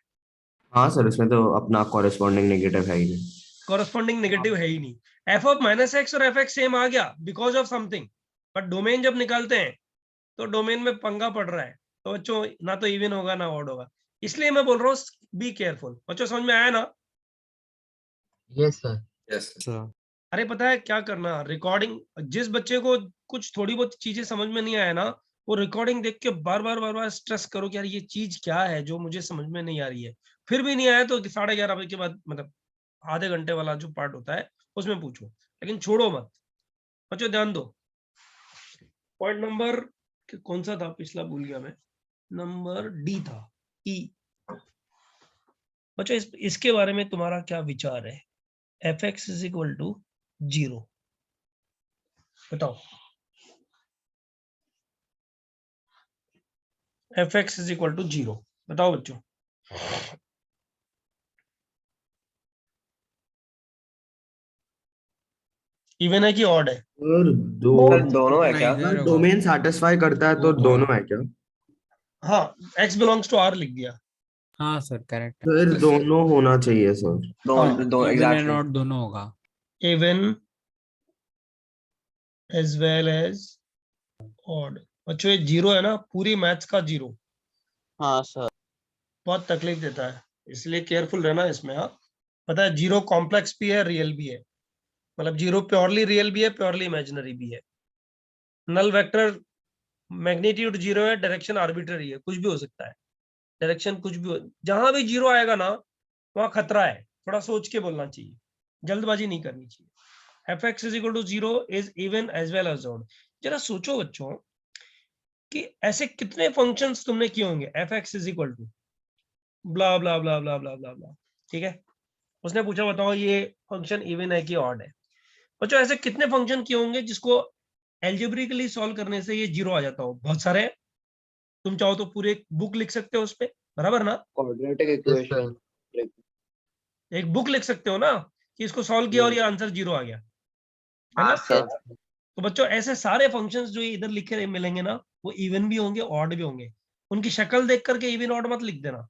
B: हाँ सर, इसमें तो अपना कॉरेस्पॉन्डिंग नेगेटिव है ही नहीं।
A: कॉरेस्पॉन्डिंग नेगेटिव है ही नहीं। f(-x) और fx सेम आ गया because of something, but domain जब निकालते हैं तो डोमेन में पंगा पड़ रहा है, तो बच्चों ना तो इवन होगा ना ऑड होगा, इसलिए मैं बोल रहा हूँ बी केयरफुल। बच्चों समझ में आया ना?
D: Yes, sir.
F: Yes, sir.
A: अरे पता है क्या करना, रिकॉर्डिंग, जिस बच्चे को कुछ थोड़ी बहुत चीजें समझ में नहीं आया ना, वो रिकॉर्डिंग देख के बार बार स्ट्रेस करो कि यार ये चीज क्या है जो मुझे समझ में नहीं आ रही है। फिर भी नहीं आया तो 11:30 बजे के बाद, मतलब आधे घंटे वाला जो पार्ट होता है उसमें पूछो, लेकिन छोड़ो मत बच्चों। ध्यान दो, पॉइंट नंबर कौन सा था पिछला, भूल गया मैं, नंबर डी था, ई। बच्चों इसके बारे में तुम्हारा क्या विचार है? f(x) = 0, बताओ। f(x) = 0 बताओ बच्चों। इवन है कि ऑड है?
B: और
I: दोनों है क्या?
B: डोमेन सैटिस्फाई करता है तो दोनों है क्या?
A: हाँ, x बिलोंग्स टू r लिख दिया।
H: हाँ सर, करेक्ट।
B: फिर दोनों होना चाहिए सर।
I: दो एग्जैक्टली।
H: नॉट दोनों होगा।
A: Even as well as odd. बच्चों ये 0 है ना, पूरी मैथ्स का 0
C: हाँ सर।
A: बहुत तकलीफ देता है, इसलिए केयरफुल रहना इसमें। हाँ पता है 0 कॉम्प्लेक्स भी है, रियल भी है, मतलब 0 प्योरली रियल भी है, प्योरली इमेजिनरी भी है। नल वेक्टर मैग्नीट्यूड 0 है, डायरेक्शन आर्बिट्ररी है, कुछ भी हो सकता है, डायरेक्शन कुछ भी हो। जहां भी 0 आएगा ना वहां खतरा है, थोड़ा सोच के बोलना चाहिए, जल्दबाजी नहीं करनी चाहिए। f(x) = 0 is even as well as odd. जरा सोचो बच्चों कि ऐसे कितने फंक्शंस तुमने किए होंगे f(x) = ब्ला ब्ला ब्ला ब्ला ब्ला ब्ला ब्ला, ठीक है? उसने पूछा बताओ ये फंक्शन इवन है कि ऑड है। बच्चों ऐसे कितने फंक्शन किए होंगे जिसको एल्जेब्रिकली सॉल्व करने से ये 0 आ जाता हो? बहुत सारे। तुम चाहो तो पूरे एक बुक लिख सकते हो उस पे, बराबर ना?
I: Quadratic
D: Yes,
I: equation.
D: sir.
A: एक बुक लिख सकते हो ना कि इसको सॉल्व किया और ये आंसर 0 आ गया, है ना?
I: सर।
A: तो बच्चों ऐसे सारे फंक्शंस जो इधर लिखे मिलेंगे ना, वो इवन भी होंगे ऑड भी होंगे। उनकी शक्ल देख करके इवन ऑड मत लिख देना,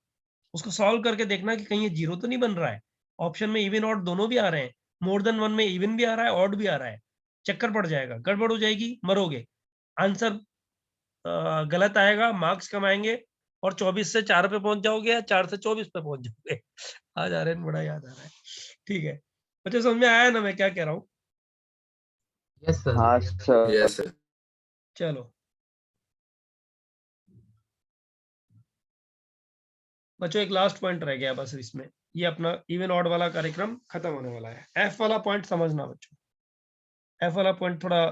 A: उसको सॉल्व करके देखना कि कहीं ये 0 तो नहीं बन रहा है। ऑप्शन में इवन ऑड दोनों भी आ रहे हैं, मोर देन 1 में इवन भी आ रहा है, ऑड भी आ रहा है, चक्कर पड़ जाएगा, गड़बड़ हो जाएगी, मरोगे, आंसर गलत आएगा, मार्क्स कम आएंगे, और 24 से 4 पे पहुंच जाओगे या 4 से 24 पे पहुंच जाओगे। आज आ रहे हैं, बड़ा याद आ रहा है। ठीक है बच्चों, समझ में आया ना मैं क्या कह रहा हूँ?
D: Yes, sir.
I: हाँ सर
F: Yes, sir.
A: चलो बच्चों, एक लास्ट पॉइंट रह गया बस इसमें, ये अपना इवन ऑड वाला कार्यक्रम खत्म होने वाला है। एफ वाला पॉइंट समझना बच्चों, एफ वाला पॉइंट थोड़ा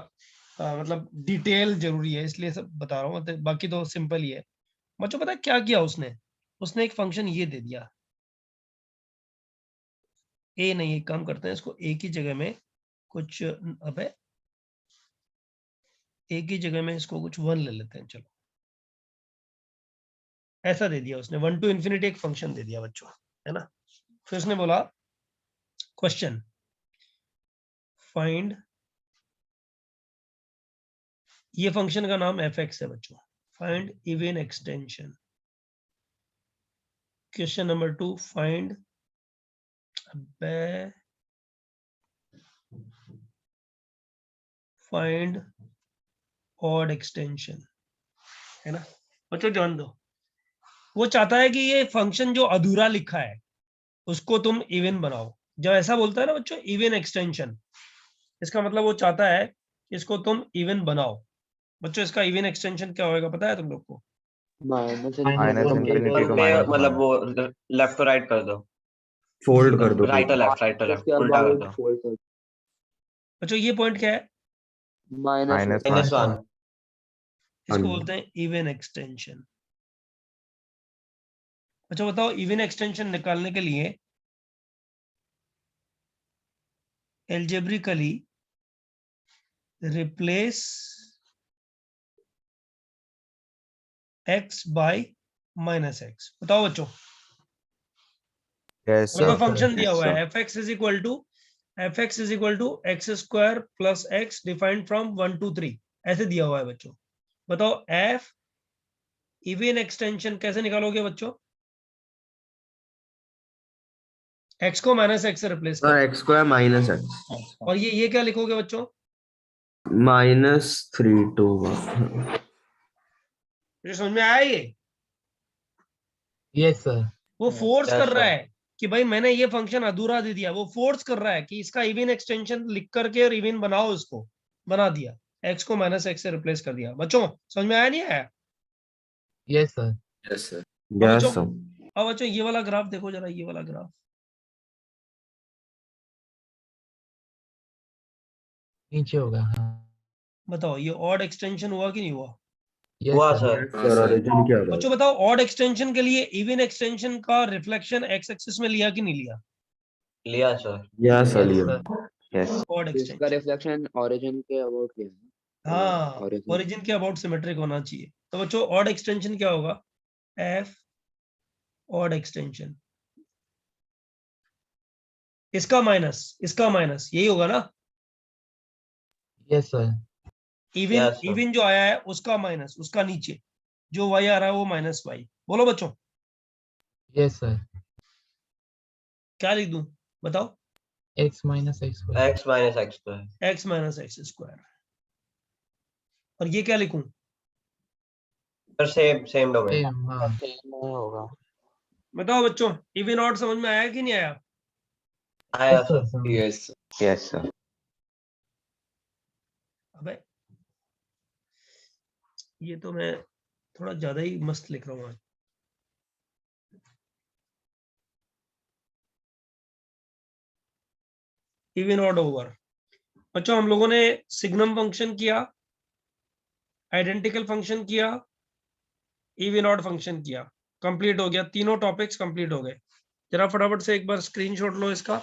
A: मतलब डिटेल जरूरी है, इसलिए सब बता रहा हूँ, बाकी तो सिंपल ही है। बच्चों पता है क्या किया उसने? उसने एक फंक्शन ये दे दिया, ए नहीं, एक काम करते हैं इसको ए की जगह में कुछ, अबे ए की जगह में इसको कुछ 1 ले लेते हैं। चलो, ऐसा दे दिया उसने, 1 to infinity एक फंक्शन दे दिया बच्चों, है ना। फिर उसने बोला क्वेश्चन फाइंड, ये फंक्शन का नाम fx है बच्चों, find even extension. Question number 2, find find odd extension, है ना बच्चों। जान दो, वो चाहता है कि ये फंक्शन जो अधूरा लिखा है उसको तुम इवन बनाओ। जब ऐसा बोलता है ना बच्चों इवन एक्सटेंशन, इसका मतलब वो चाहता है कि इसको तुम इवन बनाओ। बच्चों इसका इवन एक्सटेंशन क्या होएगा पता है तुम लोग को?
B: माइनस
I: तो
B: इनफिनिटी टू
I: में
B: माइनस
I: मतलब वो लेफ्ट टू राइट कर दो,
B: फोल्ड कर दो
I: right to left, right to left, उल्टा कर दो।
A: बच्चों ये पॉइंट क्या है?
B: माइनस
I: -1।
A: इसको बोलते हैं इवन एक्सटेंशन। अच्छा बताओ, इवन एक्सटेंशन निकालने के लिए algebraically replace x by -x। बताओ बच्चों, कोई फंक्शन दिया हुआ है fx is equal to x square plus x defined from 1 to 3, ऐसे दिया हुआ है बच्चों। बताओ f इवन एक्सटेंशन कैसे निकालोगे बच्चों? x को -x से रिप्लेस
B: सर
A: कर,
B: एक्स स्क्वायर माइनस एक्स
A: और ये क्या लिखोगे बच्चों?
B: -3 to 1।
A: मुझे समझ में आया ये?
D: Yes, sir.
A: वो फोर्स
I: Yes,
A: कर रहा
I: sir.
A: है कि भाई मैंने ये फंक्शन अधूरा दे दिया, वो फोर्स कर रहा है कि इसका इवन एक्सटेंशन लिख करके और इवन बनाओ, इसको बना दिया, x को -x से रिप्लेस कर दिया। बच्चों समझ में आया नहीं आया?
D: Yes, sir.
F: Yes, sir.
B: Yes
A: बच्चों,
B: सर।
A: अब बच्चों ये वाला ग्राफ देखो जरा, ये वाला ग्राफ
D: नीचे होगा, हाँ।
A: बताओ, ये ऑड एक्सटेंशन हुआ कि नहीं हुआ?
D: Yes,
I: हुआ
D: sir.
I: सर।
F: हाँ, sir.
B: ओरिजिन क्या
A: बच्चों बताओ, ऑड एक्सटेंशन के लिए इवन एक्सटेंशन का रिफ्लेक्शन x एक्सिस में लिया कि नहीं लिया?
I: लिया सर।
B: यस
D: Yes,
B: अलिया
D: sir.
B: यस
A: ऑड
C: इसका
A: एक्सटेंशन,
C: रिफ्लेक्शन ओरिजिन के अबाउट लिया।
A: हाँ,
C: origin।
A: ओरिजिन के अबाउट सिमेट्रिक होना चाहिए। तो बच्चों ऑड एक्सटेंशन क्या होगा? f ऑड एक्सटेंशन, इसका माइनस यही होगा ना।
D: Yes, sir.
A: Even
I: Yes, sir.
A: Even जो आया है उसका माइनस, उसका नीचे जो y आ रहा है वो -y। बोलो बच्चों
D: Yes, sir.
A: क्या लिख दूं? बताओ।
D: X minus X square.
I: x minus x square।
A: x minus x square, और ये क्या लिखूं?
I: Sir same domain.
D: Same, हाँ।
C: होगा।
A: बताओ बच्चों, इवन ऑड समझ में आया कि नहीं आया?
I: आया
D: Yes, sir.
I: Sir.
F: Yes.
B: Yes sir.
A: अबे ये तो मैं थोड़ा ज्यादा ही मस्त लिख रहा हूँ आज। इवन ऑड ओवर बच्चों, हम लोगों ने सिग्नम फंक्शन किया, आइडेंटिकल फंक्शन किया, इवन ऑड फंक्शन किया, कंप्लीट हो गया, तीनों टॉपिक्स कंप्लीट हो गए। जरा फटाफट से एक बार स्क्रीनशॉट लो इसका।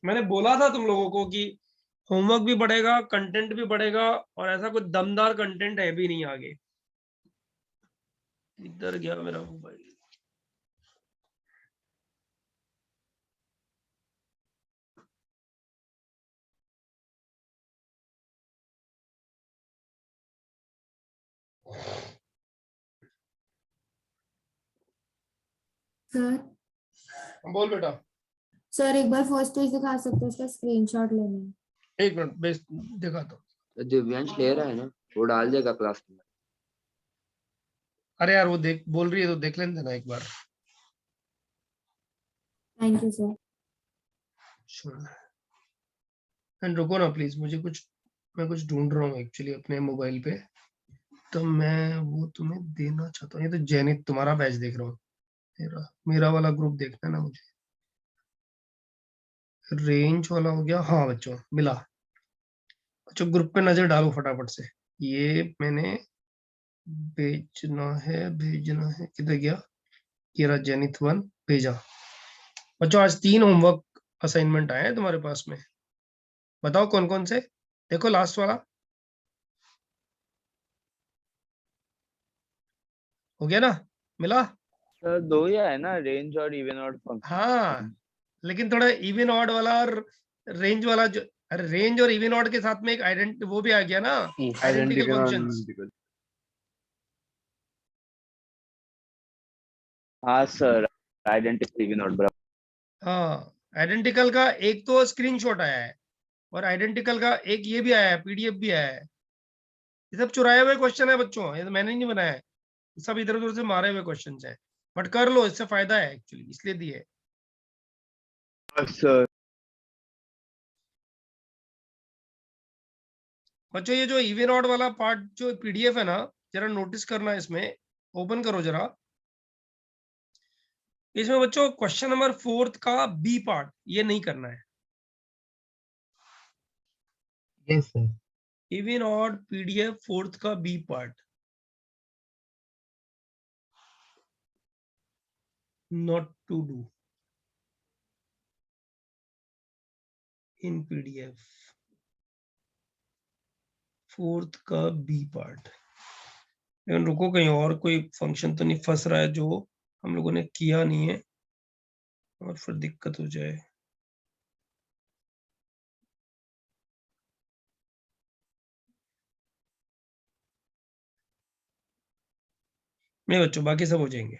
A: मैंने बोला था तुम लोगों को कि होमवर्क भी बढ़ेगा, कंटेंट भी बढ़ेगा, और ऐसा कोई दमदार कंटेंट है भी नहीं आगे। इधर गया मेरा मोबाइल।
K: सर
A: बोल बेटा।
K: सर एक बार फर्स्ट पेज दिखा सकते हो, उसका स्क्रीनशॉट लेना है।
A: एक मिनट बेस दिखाता हूँ।
C: दिव्यांश ले रहा है ना, वो डाल देगा क्लास में।
A: अरे यार वो देख बोल रही है तो देख लेने देना एक बार।
K: Thank you sir.
A: एंड रुको ना प्लीज, मैं कुछ ढूंढ रहा हूँ एक्चुअली अपने मोबाइल पे, तो मैं वो तुम्हें देना चाहता हूँ। ये तो जैनित तुम्हारा बैच देख रहा हूँ, मेरा वाला ग्रुप देखना है ना मुझे। रेंज वाला हो गया, हाँ बच्चों मिला। बच्चों ग्रुप पे नजर डालो फटाफट से, ये मैंने भेजना है, किधर गया? ये रहा जैनित 1 भेजा। बच्चों आज 3 होमवर्क असाइनमेंट आए हैं तुम्हारे पास में, बताओ कौन कौन से। देखो लास्ट वाला हो गया ना, मिला?
C: सर 2 ही है ना, रेंज और इवन ऑड फंक्शन।
A: हाँ लेकिन थोड़ा इवन ऑड वाला और रेंज वाला जो, अरे रेंज और इवन ऑड के साथ में एक आइडेंट वो भी आ गया ना, आइडेंटिकल फंक्शंस।
C: हाँ सर, आइडेंटिटी इवन ऑड बराबर।
A: हाँ आइडेंटिकल का एक तो स्क्रीनशॉट आया है और आइडेंटिकल का एक ये भी आया है, पीडीएफ भी आया है। ये सब चुराए हुए क्वेश्चन है बच्चों, ये तो मैंने नहीं बनाया है, सब इधर उधर से मारे हुए क्वेश्चन है, बट कर लो, इससे फायदा है एक्चुअली, इसलिए दिए।
C: सर
A: बच्चों ये जो इवन ऑड वाला पार्ट जो पीडीएफ है ना, जरा नोटिस करना, इसमें ओपन करो जरा। इसमें बच्चों क्वेश्चन नंबर 4 का बी पार्ट ये नहीं करना है।
D: Yes, sir.
A: Even odd PDF 4 का b part not to do in PDF 4 का बी पार्ट। लेकिन रुको, कहीं और कोई फंक्शन तो नहीं फंस रहा है जो हम लोगों ने किया नहीं है और फिर दिक्कत हो जाए। नहीं बच्चों बाकी सब हो जाएंगे,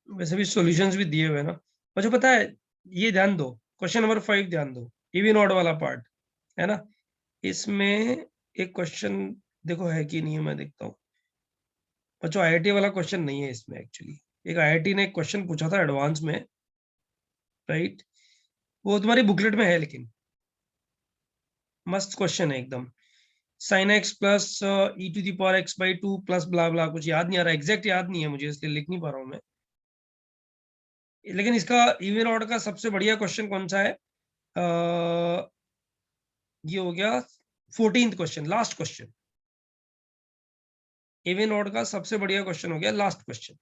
A: वैसे भी सॉल्यूशंस भी दिए हुए हैं ना। मुझे पता है, ये ध्यान दो, क्वेश्चन नंबर 5 ध्यान दो, इवन ऑड वाला पार्ट है ना, इसमें एक क्वेश्चन देखो है कि नहीं है, मैं देखता हूँ। बच्चों आईआईटी वाला क्वेश्चन नहीं है इसमें एक्चुअली, एक आईआईटी ने एक क्वेश्चन पूछा था एडवांस में, राइट, वो तुम्हारी बुकलेट में है, लेकिन मस्त क्वेश्चन है एकदम। sin x plus e to the power x by 2 plus blah blah, कुछ याद नहीं आ रहा, एग्जैक्ट याद नहीं है मुझे इसलिए लिख नहीं पा रहा हूँ मैं। लेकिन इसका इवन ऑर्डर का सबसे बढ़िया क्वेश्चन कौन सा है? ये हो गया 14th question, last question. Even order का सबसे बढ़िया क्वेश्चन हो गया लास्ट क्वेश्चन,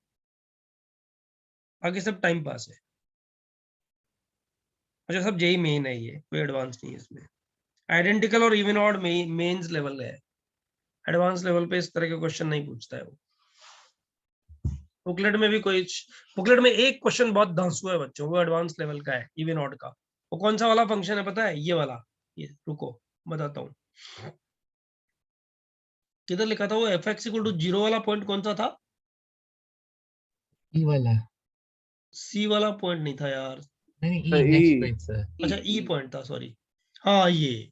A: बाकी सब टाइम पास है। अच्छा सब जेई मेन है, ये कोई एडवांस नहीं है इसमें। आइडेंटिकल और इवन ऑड मेंस लेवल है, एडवांस लेवल पे इस तरह के क्वेश्चन नहीं पूछता है वो। बुकलेट में भी कोई, बुकलेट में एक क्वेश्चन बहुत धांसू है बच्चों, वो एडवांस लेवल का है इवन ऑड का। वो कौन सा वाला फंक्शन है पता है? ये वाला, ये रुको बताता हूँ, किधर लिखा था वो fx इक्वल टू 0 वाला पॉइंट कौन सा था?
D: E वाला।
A: सी वाला पॉइंट नहीं था यार,
D: नहीं, E next to it, sir.
A: अच्छा ई पॉइंट था, सॉरी। हाँ ये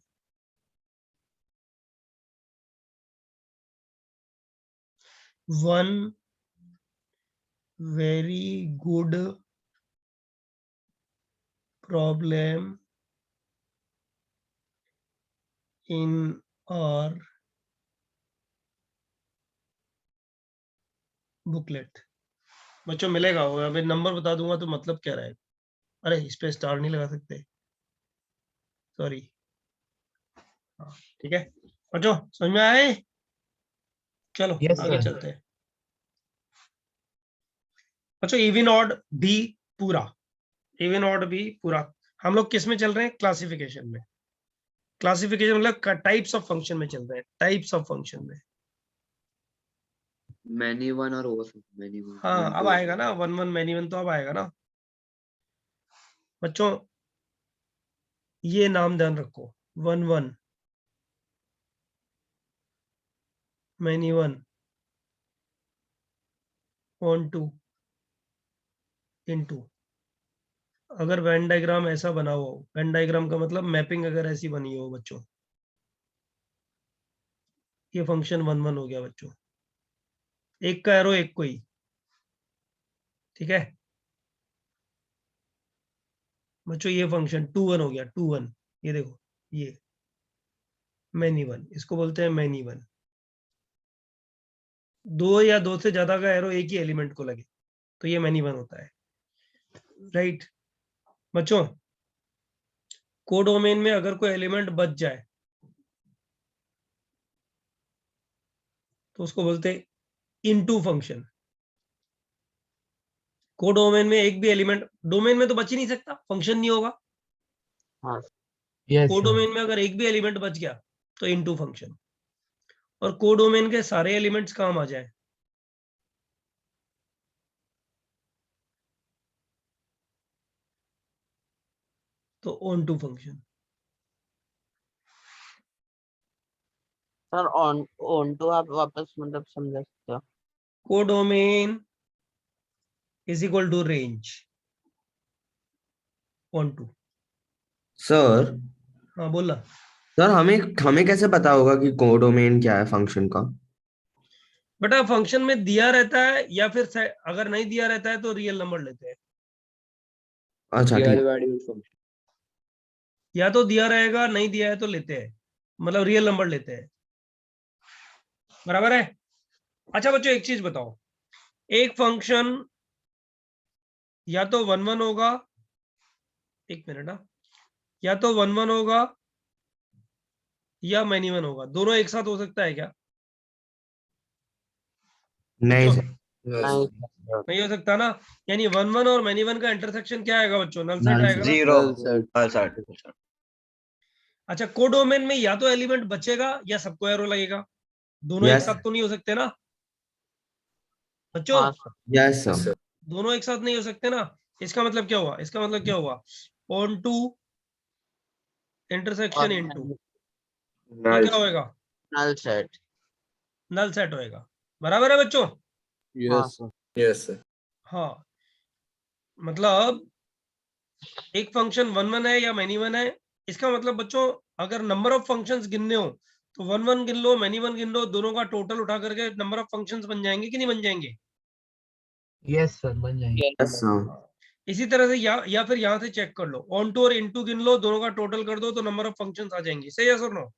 A: one very good problem in our booklet. बच्चों मिलेगा वो, अभी नंबर बता दूंगा तो मतलब क्या रहा है। अरे इस पे स्टार नहीं लगा सकते, सॉरी। ठीक है बच्चों, समझ में आए? चलो
D: Yes,
A: आगे
D: sir.
A: चलते हैं। बच्चों इवन ऑड भी पूरा, इवन ऑड भी पूरा, हम लोग किस में चल रहे हैं? क्लासिफिकेशन में। क्लासिफिकेशन मतलब टाइप्स ऑफ फंक्शन में चल रहे हैं, टाइप्स ऑफ फंक्शन में।
C: मैनी वन और ओवर मैनी वन।
A: हाँ अब आएगा ना 1 1 मैनी वन, तो अब आएगा ना बच्चों। ये नाम ध्यान रखो, 1 1 मैनी वन, 1 2 इनटू। अगर वेन डायग्राम ऐसा बना हो, वेन डायग्राम का मतलब मैपिंग अगर ऐसी बनी हो बच्चों, ये फंक्शन 1 1 हो गया बच्चों। एक का एरो एक को ही, ठीक है बच्चों। ये फंक्शन 2 1 हो गया, 2 1, ये देखो ये मैनी वन, इसको बोलते हैं मैनी वन। दो या दो से ज्यादा का एरो एक ही एलिमेंट को लगे तो ये मैनी वन होता है, राइट बच्चों। कोडोमेन में अगर कोई एलिमेंट बच जाए तो उसको बोलते हैं इनटू फंक्शन। कोडोमेन में एक भी एलिमेंट, डोमेन में तो बच ही नहीं सकता, फंक्शन नहीं होगा।
D: Yes, sir.
A: कोडोमेन में अगर एक भी एलिमेंट बच गया तो इनटू फंक्शन। और कोडोमेन के सारे एलिमेंट्स काम आ जाए तो onto function.
C: Sir onto आप वापस मतलब समझा सकते हो?
A: Codomain is equal to range onto.
B: Sir
A: हाँ बोला।
B: सर हमें हमें कैसे पता होगा कि कोडोमेन क्या है फंक्शन का?
A: बेटा फंक्शन में दिया रहता है या फिर अगर नहीं दिया रहता है तो रियल नंबर लेते हैं।
B: अच्छा ठीक है।
F: फंक्शन।
A: या तो दिया रहेगा, नहीं दिया है तो लेते हैं, मतलब रियल नंबर लेते हैं, बराबर है। अच्छा बच्चों एक चीज बताओ, एक फंक्शन या तो 1 1 होगा, एक मिनट ना, या तो 1 1 होगा या मैनी वन होगा, दोनों एक साथ हो सकता है क्या?
B: नहीं
A: बच्चों,
B: सर।
C: नहीं
A: नहीं हो सकता ना। यानी 1 1 और मैनी वन का इंटरसेक्शन क्या आएगा बच्चों? नल सेट
B: Null
A: आएगा ना।
I: Zero
F: null set।
A: अच्छा कोडोमेन में या तो एलिमेंट बचेगा या सबको एरो लगेगा, दोनों एक
B: Yes.
A: साथ तो नहीं हो सकते ना बच्चों।
C: हाँ सर।
B: यस
F: Yes,
B: सर।
F: sir।
A: दोनों एक साथ नहीं हो सकते ना। इसका मतलब क्या हुआ? इसका मतलब क्या हुआ? ऑन टू इंटरसेक्शन इनटू, ये क्या होएगा?
C: Null set.
A: नल सेट होएगा, बराबर है बच्चों।
C: हाँ सर।
F: Yes, sir।
A: हाँ मतलब एक फंक्शन 1 1 है या मैनी वन है, इसका मतलब बच्चों अगर नंबर ऑफ फंक्शंस गिनने हो तो 1 1 गिन लो, मैनी वन गिन लो, दोनों का टोटल उठा करके नंबर ऑफ फंक्शंस बन जाएंगे कि नहीं बन जाएंगे?
D: Yes, sir. बन जाएंगे.
B: Yes sir.
A: इसी तरह से या फिर यहाँ से चेक कर लो, ऑन टू और इनटू गिन लो, दोनों का टोटल कर दो तो नंबर ऑफ फंक्शंस आ जाएंगे। सही है sir? No?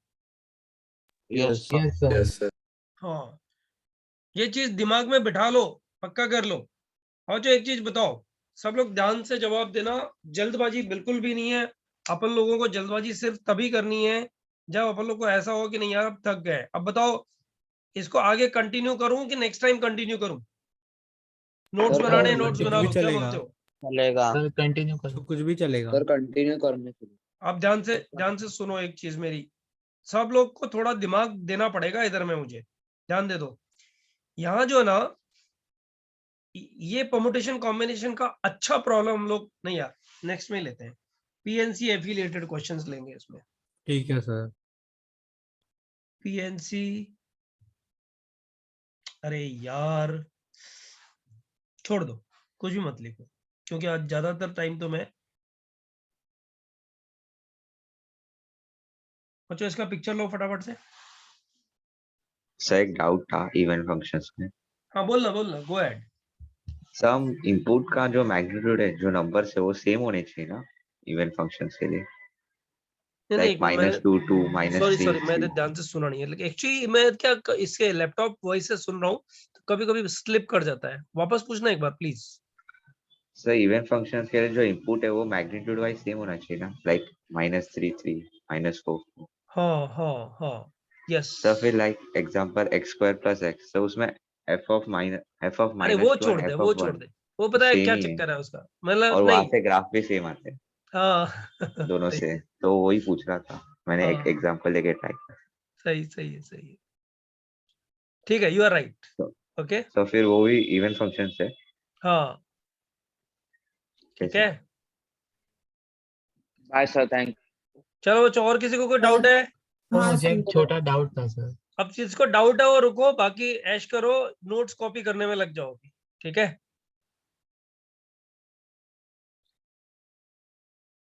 C: Yes sir.
D: Yes, sir.
F: Yes, sir।
A: हाँ ये चीज दिमाग में बिठा लो, पक्का कर लो। और जो एक चीज बताओ, सब लोग ध्यान से जवाब देना, जल्दबाजी बिल्कुल भी नहीं है। अपन लोगों को जल्दबाजी सिर्फ तभी करनी है जब अपन लोग को ऐसा हो कि नहीं यार अब थक गए। अब बताओ इसको आगे कंटिन्यू करूं कि नेक्स्ट टाइम कंटिन्यू करूं? नोट्स
D: सर,
A: बनाने,
D: कंटिन्यू
A: नोट्स
H: कुछ
A: बना
H: भी
A: लो, क्या
H: चलेगा।
A: बोलते हो?
C: चलेगा।
D: सर कंटिन्यू करो.
H: तो कुछ भी चलेगा।
F: सर कंटिन्यू करने के लिए।
A: आप ध्यान से सुनो एक चीज मेरी, सब लोग को थोड़ा दिमाग देना पड़ेगा इधर में, मुझे ध्यान दे दो। यहाँ जो है ना ये परमुटेशन कॉम्बिनेशन का अच्छा प्रॉब्लम हम लोग नहीं यार नेक्स्ट में लेते हैं, पीएनसी एफिलिएटेड क्वेश्चंस लेंगे इसमें।
H: ठीक है सर।
A: पीएनसी, अरे यार छोड़ दो, कुछ भी मत लिखो क्योंकि आज ज्यादातर टाइम तो मैं बच्चों इसका पिक्चर लो फटाफट से।
L: सर एक डाउट था इवेंट फंक्शंस में।
A: हाँ बोलना गो अहेड।
L: सम इनपुट का जो मैग्नीट्यूड है, जो नंबर्स है वो सेम होने चाहिए ना इवेंट फंक्शंस के लिए? लाइक -2 2
A: सॉरी
L: -3
A: मैंने
L: 3।
A: ध्यान से सुना नहीं है, लेकिन एक्चुअली मैं क्या इसके लैपटॉप वॉइस से सुन रहा हूँ तो कभी कभी स्लिप कर जाता है, वापस पूछना एक बार प्लीज।
L: सर इवेंट फंक्शंस के लिए जो इनपुट है वो मैग्नीट्यूड वाइज सेम होना चाहिए ना, लाइक -3 3 -4।
A: हाँ यस।
L: सर फिर लाइक एग्जांपल x² + x, तो उसमें f of
A: अरे वो
L: -2
A: छोड़
L: और
A: दे,
L: f
A: वो
L: of
A: छोड़
L: 1
A: दे, वो पता है
L: सेम
A: क्या
L: ही है,
A: चक्कर है उसका, मतलब
L: और वहां
A: नहीं।
L: से ग्राफ भी सेम आते हैं
A: हाँ
L: दोनों
A: सही
L: से,
A: है,
L: तो वही पूछ रहा था मैंने, एक
A: हाँ
L: एग्जांपल लेके ट्राई किया।
A: सही है ठीक है, यू आर राइट।
L: तो
A: ओके
L: तो फिर वो भी इवेंट फंक्शंस है।
A: हाँ ठीक है।
C: Bye sir, thank.
A: चलो बच्चों और किसी को कोई डाउट है?
D: तो
K: हाँ
D: मुझे
K: सर।
D: एक छोटा डाउट था सर.
A: अब जिसको डाउट है वो रुको, बाकी ऐश करो, नोट्स कॉपी करने में लग जाओगे, ठीक है?